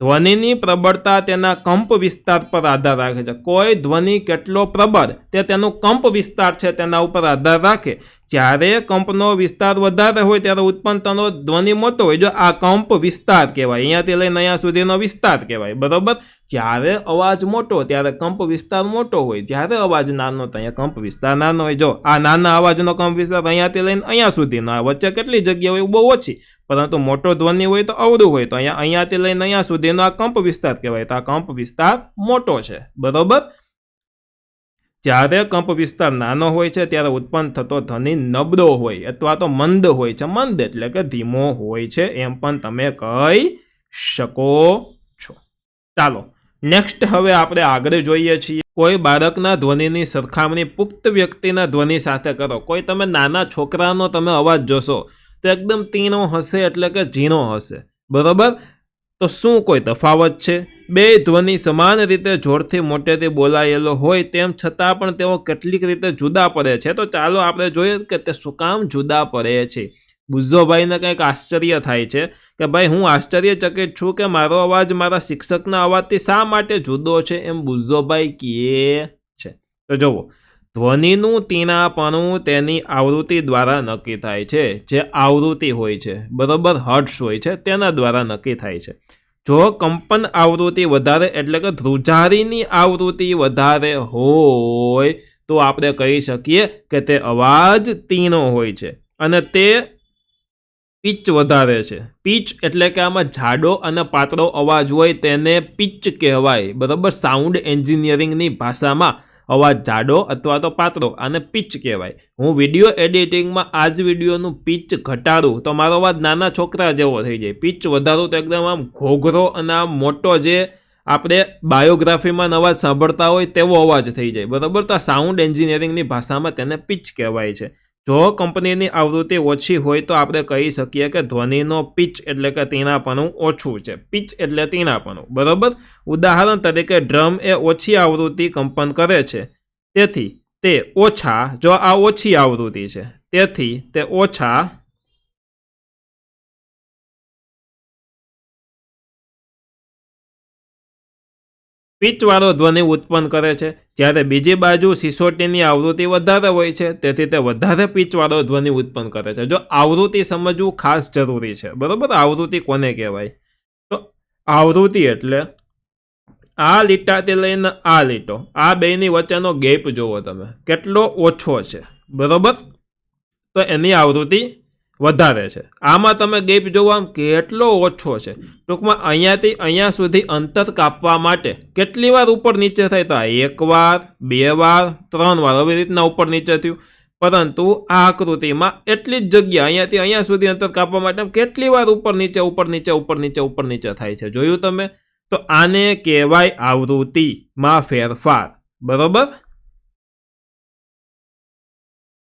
ધ્વનિની પ્રબળતા તેના કંપ વિસ્તાર પર આધાર રાખે છે. કોઈ ધ્વનિ કેટલો પ્રબળ તે તેનું કંપ વિસ્તાર છે તેના ઉપર આધાર રાખે. જ્યારે કંપનો વિસ્તાર વધારે હોય ત્યારે ઉત્પન્ન થતો ધ્વનિ મોટો હોય. જો આ કંપ વિસ્તાર કહેવાય, અહીંયાથી લઈને અહીંયા સુધીનો વિસ્તાર કહેવાય. બરોબર, જ્યારે અવાજ મોટો ત્યારે કંપ વિસ્તાર મોટો હોય. જ્યારે અવાજ નાનો તો અહીંયા કંપ વિસ્તાર નાનો હોય. જો આ નાના અવાજનો કંપ વિસ્તાર અહીંયાથી લઈને અહીંયા સુધીનો, આ વચ્ચે કેટલી જગ્યા હોય? બહુ ઓછી. પરંતુ મોટો ધ્વનિ હોય તો અવળું હોય તો અહીંયાથી લઈને અહીંયા સુધીનો આ કંપ વિસ્તાર કહેવાય. તો આ કંપ વિસ્તાર મોટો છે. બરોબર, જ્યારે કંપ વિસ્તાર નાનો હોય છે ત્યારે ઉત્પન્ન થતો ધ્વનિ નબળો હોય અથવા તો મંદ હોય છે. મંદ એટલે કે ધીમો હોય છે એમ પણ તમે કહી શકો છો. ચાલો નેક્સ્ટ હવે આપણે આગળ જોઈએ છીએ. કોઈ બાળકના ધ્વનિની સરખામણી પુખ્ત વ્યક્તિના ધ્વનિ સાથે કરો. કોઈ તમે નાના છોકરાનો તમે અવાજ જોશો તો એકદમ તીણો હશે એટલે કે ઝીણો હશે. બરોબર, તો શું કોઈ તફાવત છે? બે ધ્વનિ સમાન રીતે જોરથી મોટેથી બોલાયેલો હોય તેમ છતાં પણ તેઓ કેટલીક રીતે જુદા પડે છે. તો ચાલો આપણે જોઈએ કે તે શું કામ જુદા પડે છે. બુઝ્ઝોભાઈને કંઈક આશ્ચર્ય થાય છે કે ભાઈ હું આશ્ચર્યચકિત છું કે મારો અવાજ મારા શિક્ષકના અવાજથી શા માટે જુદો છે, એમ બુઝ્ઝોભાઈ કહે છે. તો જુઓ, ધ્વનિનું તીણાપણું તેની આવૃત્તિ દ્વારા નક્કી થાય છે. જે આવૃત્તિ હોય છે, બરોબર, હર્ટ્ઝ હોય છે, તેના દ્વારા નક્કી થાય છે. જો કંપન આવૃત્તિ વધારે એટલે કે ધ્રુજારીની આવૃત્તિ વધારે હોય તો આપણે કહી શકીએ કે તે અવાજ તીણો હોય છે અને તે પીચ વધારે છે. પીચ એટલે કે આમાં જાડો અને પાતળો અવાજ હોય તેને પીચ કહેવાય. બરોબર, સાઉન્ડ એન્જિનિયરિંગની ભાષામાં અવાજ જાડો અથવા તો પાતળો આને પીચ કહેવાય. હું વિડીયો એડિટિંગમાં આ જ વિડીયોનું પીચ ઘટાડું તો મારો અવાજ નાના છોકરા જેવો થઈ જાય. પીચ વધારું તો એકદમ આમ ઘોઘરો અને આમ મોટો જે આપણે બાયોગ્રાફીમાં અવાજ સાંભળતા હોય તેવો અવાજ થઈ જાય. બરોબર, તો આ સાઉન્ડ એન્જિનિયરિંગની ભાષામાં તેને પીચ કહેવાય છે. જો કંપનીની આવૃત્તિ ઓછી હોય તો આપણે કહી શકીએ કે ધ્વનિનો પીચ એટલે કે તીણાપણું ઓછું છે. પીચ એટલે તીણાપણું. બરોબર, ઉદાહરણ તરીકે ડ્રમ એ ઓછી આવૃત્તિ કંપન કરે છે, તેથી તે ઓછા. જો આ ઓછી આવૃત્તિ છે તેથી તે ઓછા પીચવાળો ધ્વનિ ઉત્પન્ન કરે છે, જ્યારે બીજી બાજુ સિસોટીની આવૃત્તિ વધારે હોય છે, તેથી તે વધારે પીચવાળો ધ્વનિ ઉત્પન્ન કરે છે. જો આવૃત્તિ સમજવું ખાસ જરૂરી છે, બરોબર. આવૃત્તિ કોને કહેવાય? તો આવૃત્તિ એટલે આ લીટાથી લઈને આ લીટો, આ બેની વચ્ચેનો ગેપ જોવો તમે કેટલો ઓછો છે, બરોબર. તો એની આવૃત્તિ વધારે છે. આમાં તમે ગેપ જોવો આમ કેટલો ઓછો છે. ટૂંકમાં અહીંયાથી અહીંયા સુધી અંતર કાપવા માટે કેટલી વાર ઉપર નીચે થાય? તો આ 1 વાર, 2 વાર, 3 વાર, આવી રીતના ઉપર નીચે થયું. પરંતુ આ આકૃતિમાં એટલી જ જગ્યા અહીંયાથી અહીંયા સુધી અંતર કાપવા માટે કેટલી વાર ઉપર નીચે ઉપર નીચે ઉપર નીચે ઉપર નીચે થાય છે, જોયું તમે? તો આને કહેવાય આવૃત્તિમાં ફેરફાર, બરોબર.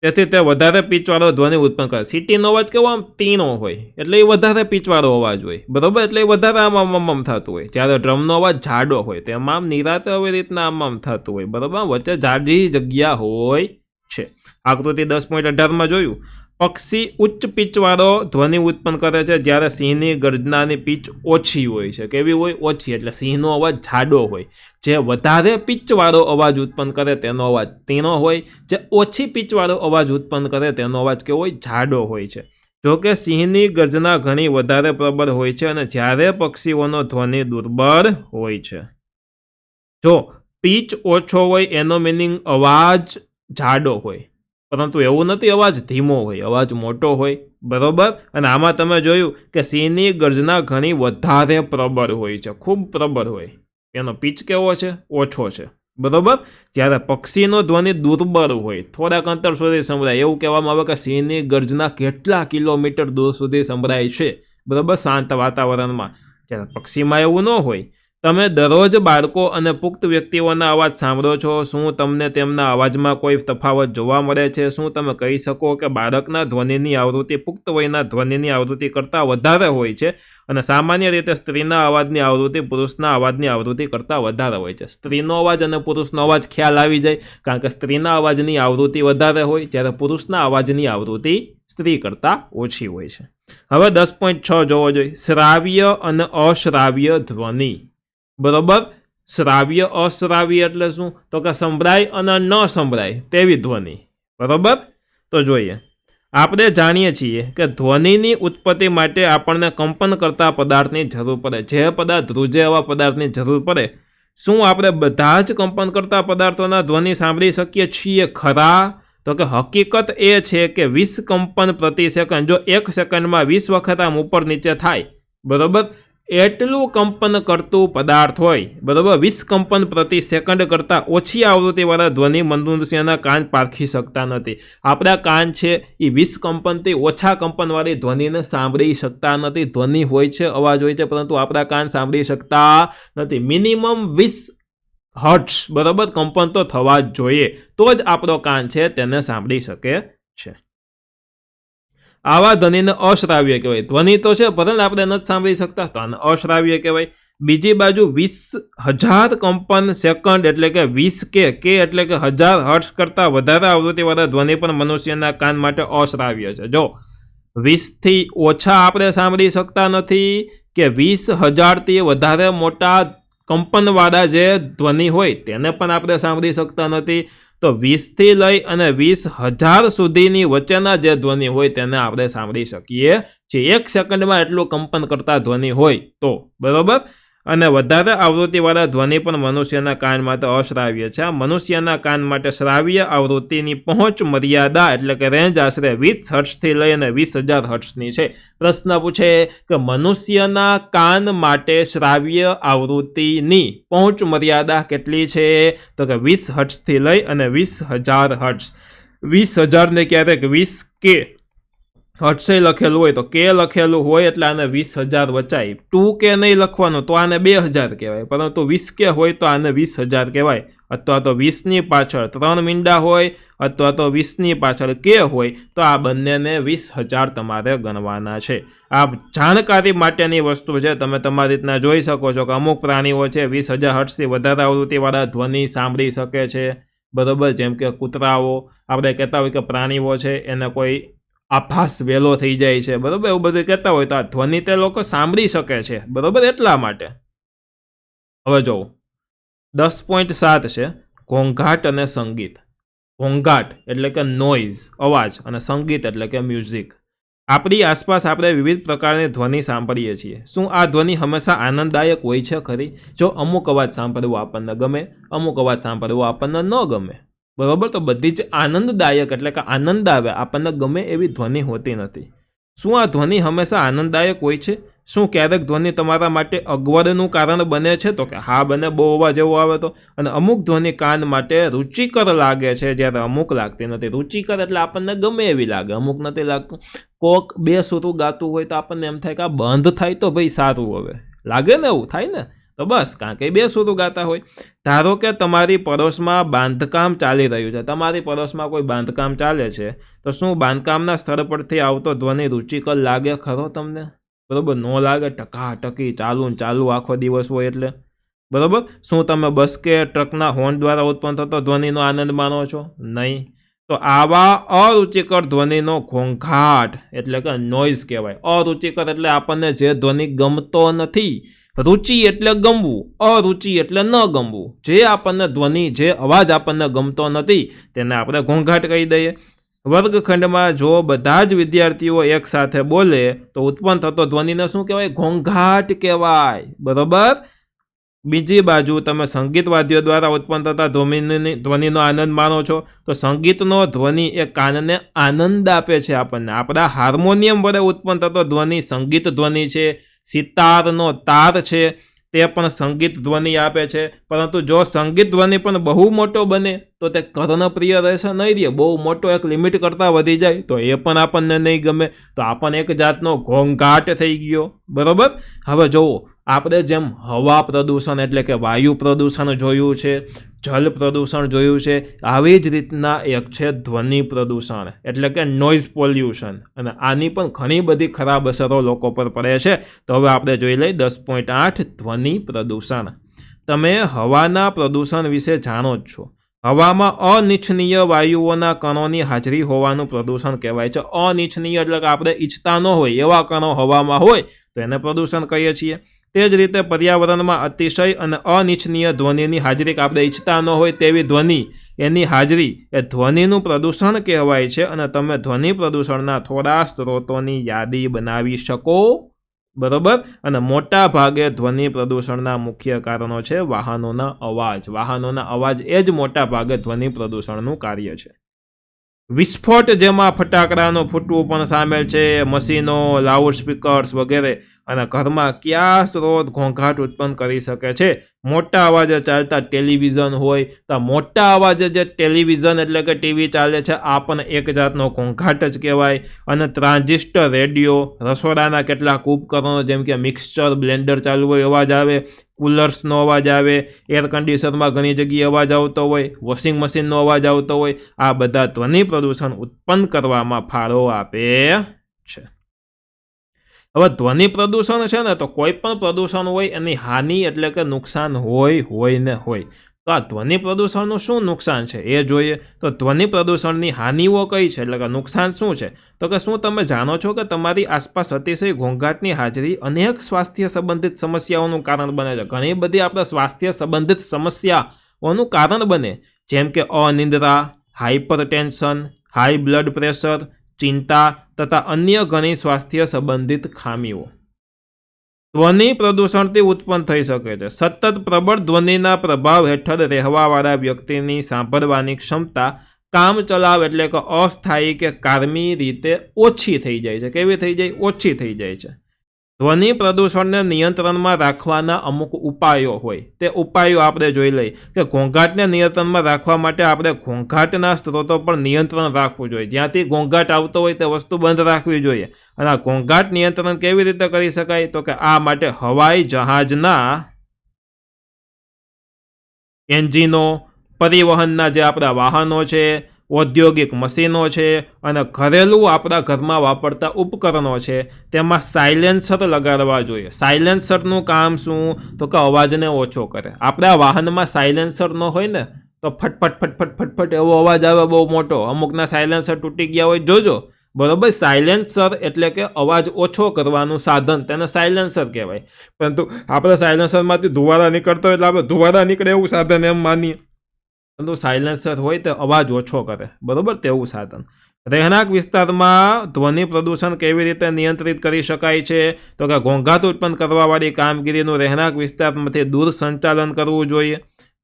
તેથી તે વધારે પીચવાળો ધ્વનિ ઉત્પન્ન કરે. સિટીનો અવાજ કેવો આમ તીણો હોય એટલે એ વધારે પીચવાળો અવાજ હોય, બરોબર. એટલે એ વધારે આમ થતું હોય. જ્યારે ડ્રમનો અવાજ જાડો હોય તેમાં આમ નિરાતે આવી રીતના આમ થતું હોય, બરોબર. વચ્ચે જાડી જગ્યા હોય છે. આકૃતિ 10.18માં જોયું, પક્ષી ઉચ્ચ પીચવાળો ધ્વનિ ઉત્પન્ન કરે છે જ્યારે સિંહની ગર્જનાની પીચ ઓછી હોય છે. કેવી હોય? ઓછી. એટલે સિંહનો અવાજ જાડો હોય. જે વધારે પીચવાળો અવાજ ઉત્પન્ન કરે તેનો અવાજ તીણો હોય. જે ઓછી પીચવાળો અવાજ ઉત્પન્ન કરે તેનો અવાજ કેવો હોય? જાડો હોય છે. જોકે સિંહની ગર્જના ઘણી વધારે પ્રબળ હોય છે અને જ્યારે પક્ષીઓનો ધ્વનિ દુર્બળ હોય છે. જો પીચ ઓછો હોય એનો મિનિંગ અવાજ જાડો હોય, પરંતુ એવું નથી અવાજ ધીમો હોય, અવાજ મોટો હોય, બરોબર. અને આમાં તમે જોયું કે સિંહની ગર્જના ઘણી વધારે પ્રબળ હોય છે, ખૂબ પ્રબળ હોય. એનો પીચ કેવો છે? ઓછો છે, બરોબર. જ્યારે પક્ષીનો ધ્વનિ દુર્બળ હોય, થોડાક અંતર સુધી સંભળાય. એવું કહેવામાં આવે કે સિંહની ગર્જના કેટલા કિલોમીટર દૂર સુધી સંભળાય છે, બરોબર, શાંત વાતાવરણમાં. જ્યારે પક્ષીમાં એવું ન હોય. તમે દરરોજ બાળકો અને પુખ્ત વ્યક્તિઓના અવાજ સાંભળો છો. શું તમને તેમના અવાજમાં કોઈ તફાવત જોવા મળે છે? શું તમે કહી શકો કે બાળકના ધ્વનિની આવૃત્તિ પુખ્ત વયના ધ્વનિની આવૃત્તિ કરતાં વધારે હોય છે અને સામાન્ય રીતે સ્ત્રીના અવાજની આવૃત્તિ પુરુષના અવાજની આવૃત્તિ કરતાં વધારે હોય છે? સ્ત્રીનો અવાજ અને પુરુષનો અવાજ ખ્યાલ આવી જાય, કારણ કે સ્ત્રીના અવાજની આવૃત્તિ વધારે હોય જ્યારે પુરુષના અવાજની આવૃત્તિ સ્ત્રી કરતાં ઓછી હોય છે. હવે 10.6 જોવો જોઈએ, શ્રાવ્ય અને અશ્રાવ્ય ધ્વનિ, બરોબર. શ્રાવ્ય અશ્રાવ્ય એટલે શું? તો કે સંભળાય અને ન સંભળાય તેવી ધ્વનિ, બરોબર. તો જોઈએ, આપણે જાણીએ છીએ કે ધ્વનિની ઉત્પત્તિ માટે આપણને કંપન કરતા પદાર્થની જરૂર પડે. જે પદાર્થ ધ્રુજે એવા પદાર્થની જરૂર પડે. શું આપણે બધા જ કંપન કરતા પદાર્થોના ધ્વનિ સાંભળી શકીએ છીએ ખરા? તો કે હકીકત એ છે કે 20 કંપન પ્રતિ સેકન્ડ, જો 1 સેકન્ડમાં 20 વખત આમ ઉપર નીચે થાય, બરોબર, એટલું કંપન કરતું પદાર્થ હોય, બરોબર, 20 કંપન પ્રતિ સેકન્ડ કરતાં ઓછી આવૃત્તિવાળા ધ્વનિ મનુષ્યના કાન પારખી શકતા નથી. આપણા કાન છે એ 20 કંપનથી ઓછા કંપનવાળી ધ્વનિને સાંભળી શકતા નથી. ધ્વનિ હોય છે, અવાજ હોય છે, પરંતુ આપણા કાન સાંભળી શકતા નથી. મિનિમમ 20 હર્ટ્ઝ, બરોબર, કંપન તો થવા જ જોઈએ, તો જ આપણો કાન છે તેને સાંભળી શકે છે. આવા ધ્વનિને અશ્રાવ્ય કહેવાય. ધ્વનિ તો છે પરંતુ આપણે નથી સાંભળી શકતા, તો આને અશ્રાવ્ય કહેવાય. બીજી બાજુ 20,000 કંપન સેકન્ડ એટલે કે 20 કે એટલે કે 1000 હર્ટ્ઝ કરતાં વધારે આવૃત્તિવાળા ધ્વનિ પણ મનુષ્યના કાન માટે અશ્રાવ્ય છે. જો 20થી ઓછા આપણે સાંભળી શકતા નથી કે 20,000થી વધારે મોટા કંપનવાળા જે ધ્વનિ હોય તેને પણ આપણે સાંભળી શકતા નથી. તો 20થી લઈ અને 20,000 સુધીની વચ્ચેના જે ધ્વનિ હોય તેને આપણે સાંભળી શકીએ છીએ. 1 સેકન્ડમાં એટલું કંપન કરતા ધ્વનિ હોય તો, બરોબર. અને વધારે આવૃત્તિવાળા ધ્વનિ પણ મનુષ્યના કાન માટે અશ્રાવ્ય છે. મનુષ્યના કાન માટે શ્રાવ્ય આવૃત્તિની પહોંચ મર્યાદા એટલે કે રેન્જ આશરે 20 હર્ટ્ઝથી લઈ અને 20,000 હર્ટ્ઝની છે. પ્રશ્ન પૂછે કે મનુષ્યના કાન માટે શ્રાવ્ય આવૃત્તિની પહોંચ મર્યાદા કેટલી છે? તો કે 20 હર્ટ્ઝથી લઈ અને 20,000 હર્ટ્ઝ. 20,000 ને ક્યારેક 20K હર્ટ્ઝે લખેલું હોય તો કે લખેલું હોય એટલે આને 20,000 વચાય. 2K નહીં લખવાનું તો આને 2,000 કહેવાય, પરંતુ 20K હોય તો આને 20,000 કહેવાય. અથવા તો 20ની પાછળ 3 મીંડા હોય અથવા તો 20ની પાછળ K હોય તો આ બંનેને 20,000 તમારે ગણવાના છે. આ જાણકારી માટેની વસ્તુ છે. તમે તમારી રીતના જોઈ શકો છો કે અમુક પ્રાણીઓ છે 20,000 હર્ટ્ઝથી વધારે આવૃત્તિવાળા ધ્વનિ સાંભળી શકે છે, બરોબર. જેમ કે કૂતરાઓ, આપણે કહેતા હોય કે પ્રાણીઓ છે એને કોઈ આભાસ વહેલો થઈ જાય છે, બરોબર, એવું બધું કહેતા હોય તો આ ધ્વનિ તે લોકો સાંભળી શકે છે, બરોબર, એટલા માટે. હવે જોવો, 10.7 છે ઘોંઘાટ અને સંગીત. ઘોંઘાટ એટલે કે નોઇઝ, અવાજ, અને સંગીત એટલે કે મ્યુઝિક. આપણી આસપાસ આપણે વિવિધ પ્રકારની ધ્વનિ સાંભળીએ છીએ. શું આ ધ્વનિ હંમેશા આનંદદાયક હોય છે ખરી? જો અમુક અવાજ સાંભળવો આપણને ગમે, અમુક અવાજ સાંભળવો આપણને ન ગમે, બરાબર? તો બધી જ આનંદદાયક એટલે કે આનંદ આવે આપણને ગમે એવી ધ્વનિ હોતી નથી. શું આ ધ્વનિ હંમેશા આનંદદાયક હોય છે? શું ક્યારેક ધ્વનિ તમારા માટે અગવડનું કારણ બને છે? તો કે હા બને, બહુ અવાજ એવો આવે તો. અને અમુક ધ્વનિ કાન માટે રુચિકર લાગે છે, જ્યારે અમુક લાગતી નથી. રુચિકર એટલે આપણને ગમે એવી લાગે, અમુક નથી લાગતું. કોક બે સુરું ગાતું હોય તો આપણને એમ થાય કે આ બંધ થાય તો ભાઈ સારું, હવે લાગે ને, એવું થાય ને. તો બસ, કારણ કે બે સુરું ગાતા હોય. ધારો કે તમારી પડોશમાં બાંધકામ ચાલી રહ્યું છે, તમારી પડોશમાં કોઈ બાંધકામ ચાલે છે, તો શું બાંધકામના સ્થળ પરથી આવતો ધ્વનિ રુચિકર લાગે ખરો તમને? બરોબર, ન લાગે. ટકાટકી ચાલુ ને ચાલુ આખો દિવસ હોય એટલે, બરોબર. શું તમે બસ કે ટ્રકના હોર્ન દ્વારા ઉત્પન્ન થતો ધ્વનિનો આનંદ માનો છો? નહીં. તો આવા અરુચિકર ધ્વનિનો ઘોંઘાટ એટલે કે નોઇઝ કહેવાય. અરુચિકર એટલે આપણને જે ધ્વનિ ગમતો નથી. રુચિ એટલે ગમવું, અરુચિ એટલે ન ગમવું. જે આપણને ધ્વનિ, જે અવાજ આપણને ગમતો નથી તેને આપણે ઘોંઘાટ કહી દઈએ. વર્ગખંડમાં જો બધા જ વિદ્યાર્થીઓ એકસાથે બોલે તો ઉત્પન્ન થતો ધ્વનિને શું કહેવાય? ઘોંઘાટ કહેવાય, બરોબર. બીજી બાજુ તમે સંગીત વાદ્યો દ્વારા ઉત્પન્ન થતા ધ્વનિનો આનંદ માનો છો, તો સંગીતનો ધ્વનિ એ કાનને આનંદ આપે છે આપણને. આપણા હાર્મોનિયમ વડે ઉત્પન્ન થતો ધ્વનિ સંગીત ધ્વનિ છે. સિતારનો તાર છે તે પણ સંગીત ધ્વનિ આપે છે. પરંતુ જો સંગીત ધ્વનિ પણ બહુ મોટો બને તો તે કર્ણપ્રિય રહેશે નહીં રહે. બહુ મોટો એક લિમિટ કરતાં વધી જાય તો એ પણ આપણને નહીં ગમે. તો આપણને એક જાતનો ઘોંઘાટ થઈ ગયો, બરોબર. હવે જુઓ, આપણે જેમ હવા પ્રદૂષણ એટલે કે વાયુ પ્રદૂષણ જોયું છે, જલ પ્રદૂષણ જોયું છે, આવી જ રીતના એક છે ધ્વનિ પ્રદૂષણ એટલે કે નોઇઝ પોલ્યુશન. અને આની પણ ઘણી બધી ખરાબ અસરો લોકો પર પડે છે. તો હવે આપણે જોઈ લઈએ 10.8 ધ્વનિ પ્રદૂષણ. તમે હવાના પ્રદૂષણ વિશે જાણો જ છો. હવામાં અનિચ્છનીય વાયુઓના કણોની હાજરી હોવાનું પ્રદૂષણ કહેવાય છે. અનિચ્છનીય એટલે કે આપણે ઈચ્છતા ન હોય એવા કણો હવામાં હોય તો એને પ્રદૂષણ કહીએ છીએ. તે જ રીતે પર્યાવરણમાં અતિશય અને અનિચ્છનીય ધ્વનિની હાજરી, આપણે ઈચ્છતા ન હોય તેવી ધ્વનિ, એની હાજરી એ ધ્વનિનું પ્રદૂષણ કહેવાય છે. અને તમે ધ્વનિ પ્રદૂષણના થોડા સ્ત્રોતોની યાદી બનાવી શકો, બરોબર. અને મોટા ભાગે ધ્વનિ પ્રદૂષણના મુખ્ય કારણો છે વાહનોના અવાજ. વાહનોના અવાજ એ જ મોટા ભાગે ધ્વનિ પ્રદૂષણનું કાર્ય છે. વિસ્ફોટ, જેમાં ફટાકડાનું ફૂટવું પણ સામેલ છે, મશીનો, લાઉડસ્પીકર્સ વગેરે. અને ઘરમાં કયા સ્ત્રોત ઘોંઘાટ ઉત્પન્ન કરી શકે છે? મોટા અવાજે ચાલતા ટેલિવિઝન હોય તો મોટા અવાજે જે ટેલિવિઝન એટલે કે ટીવી ચાલે છે આ પણ એક જાતનો ઘોંઘાટ જ કહેવાય. અને ટ્રાન્ઝિસ્ટર રેડિયો, રસોડાના કેટલાક ઉપકરણો જેમ કે મિક્સચર, બ્લેન્ડર ચાલુ હોય અવાજ આવે, કુલર્સનો અવાજ આવે, એર કન્ડિશનરમાં ઘણી જગ્યાએ અવાજ આવતો હોય, વોશિંગ મશીનનો અવાજ આવતો હોય, આ બધા ધ્વનિ પ્રદૂષણ ઉત્પન્ન કરવામાં ફાળો આપે છે. હવે ધ્વનિ પ્રદૂષણ છે ને, તો કોઈ પણ પ્રદૂષણ હોય એની હાનિ એટલે કે નુકસાન હોય ને હોય. તો આ ધ્વનિ પ્રદૂષણનું શું નુકસાન છે એ જોઈએ. તો ધ્વનિ પ્રદૂષણની હાનિઓ કઈ છે એટલે કે નુકસાન શું છે? તો કે શું તમે જાણો છો કે તમારી આસપાસ અતિશય ઘોંઘાટની હાજરી અનેક સ્વાસ્થ્ય સંબંધિત સમસ્યાઓનું કારણ બને છે. ઘણી બધી આપણે સ્વાસ્થ્ય સંબંધિત સમસ્યાઓનું કારણ બને, જેમ કે અનિદ્રા, હાઇપરટેન્શન, હાઈ બ્લડ પ્રેશર, ચિંતા તથા અન્ય ઘણી સ્વાસ્થ્ય સંબંધિત ખામીઓ ધ્વનિ પ્રદૂષણથી ઉત્પન્ન થઈ શકે છે. સતત પ્રબળ ધ્વનિના પ્રભાવ હેઠળ રહેવાવાળા વ્યક્તિની સાંભળવાની ક્ષમતા કામચલાઉ એટલે કે અસ્થાયી કે કાયમી રીતે ઓછી થઈ જાય છે. કેવી થઈ જાય? ઓછી થઈ જાય છે. ધ્વનિ પ્રદૂષણને નિયંત્રણમાં રાખવાના અમુક ઉપાયો હોય, તે ઉપાયો આપણે જોઈ લઈએ કે ઘોંઘાટને નિયંત્રણમાં રાખવા માટે આપણે ઘોંઘાટના સ્ત્રોતો પર નિયંત્રણ રાખવું જોઈએ. જ્યાંથી ઘોંઘાટ આવતો હોય તે વસ્તુ બંધ રાખવી જોઈએ. અને આ ઘોંઘાટ નિયંત્રણ કેવી રીતે કરી શકાય? તો કે આ માટે હવાઈ જહાજના એન્જિનો, પરિવહનના જે આપણા વાહનો છે, ઔદ્યોગિક મશીનો છે અને ઘરેલું આપણા ઘરમાં વાપરતા ઉપકરણો છે તેમાં સાયલેન્સર લગાડવા જોઈએ. સાયલેન્સરનું કામ શું? તો કે અવાજને ઓછો કરે. આપણા વાહનમાં સાયલેન્સર ન હોય ને તો ફટફટ ફટફટ ફટફટ એવો અવાજ આવે બહુ મોટો. અમુકના સાયલેન્સર તૂટી ગયા હોય, જોજો, બરોબર. સાયલેન્સર એટલે કે અવાજ ઓછો કરવાનું સાધન, તેને સાયલેન્સર કહેવાય. પરંતુ આપણે સાયલેન્સરમાંથી ધુવાડા નીકળતો હોય એટલે આપણે ધુવાડા નીકળે એવું સાધન એમ માનીએ, પરંતુ સાયલેન્સર હોય તે અવાજ ઓછો કરે, બરોબર, તેવું સાધન. રહેણાંક વિસ્તારમાં ધ્વનિ પ્રદૂષણ કેવી રીતે નિયંત્રિત કરી શકાય છે? તો કે ઘોંઘાટ ઉત્પન્ન કરવાવાળી કામગીરીનું રહેણાંક વિસ્તારમાંથી દૂર સંચાલન કરવું જોઈએ.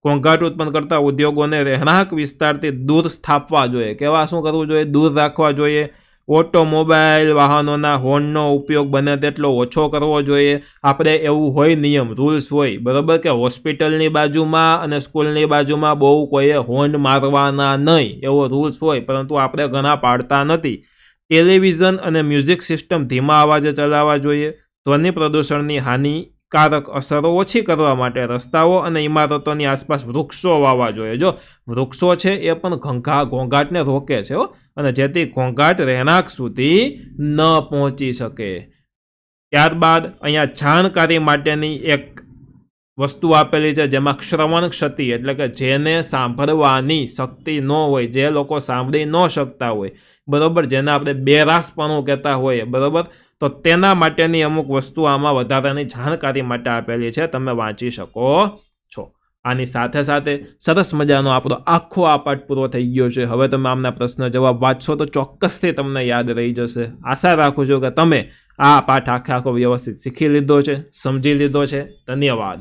ઘોંઘાટ ઉત્પન્ન કરતા ઉદ્યોગોને રહેણાંક વિસ્તારથી દૂર સ્થાપવા જોઈએ. કેવા શું કરવું જોઈએ? દૂર રાખવા જોઈએ. ઓટોમોબાઈલ વાહનોના હોર્નનો ઉપયોગ બને તેટલો ઓછો કરવો જોઈએ. આપણે એવું હોય નિયમ, રૂલ્સ હોય, બરાબર, કે હોસ્પિટલની બાજુમાં અને સ્કૂલની બાજુમાં બહુ કોઈએ હોર્ન મારવાના નહીં, એવો રૂલ્સ હોય, પરંતુ આપણે ઘણા પાડતા નથી. ટેલિવિઝન અને મ્યુઝિક સિસ્ટમ ધીમા અવાજે ચલાવવા જોઈએ. ધ્વનિ પ્રદૂષણની હાનિકારક અસરો ઓછી કરવા માટે રસ્તાઓ અને ઇમારતોની આસપાસ વૃક્ષો વાવવા જોઈએ. જો વૃક્ષો છે એ પણ ઘોંઘાટને રોકે છે અને જેથી ઘોંઘાટ રહેણાંક સુધી ન પહોંચી શકે. ત્યારબાદ અહીંયા જાણકારી માટેની એક વસ્તુ આપેલી છે, જેમાં શ્રવણ ક્ષતિ એટલે કે જેને સાંભળવાની શક્તિ ન હોય, જે લોકો સાંભળી ન શકતા હોય, બરોબર, જેને આપણે બેરાસપણું કહેતા હોઈએ, બરોબર, તો તેના માટેની અમુક વસ્તુ આમાં વધારાની જાણકારી માટે આપેલી છે, તમે વાંચી શકો છો. આની સાથે સાથે સરસ મજાનો આપણો આખો આ પાઠ પૂરો થઈ ગયો છે. હવે તમે આમના પ્રશ્ન જવાબ વાંચશો તો ચોક્કસથી તમને યાદ રહી જશે. આશા રાખું છું કે તમે આ પાઠ આખો વ્યવસ્થિત શીખી લીધો છે, સમજી લીધો છે. ધન્યવાદ.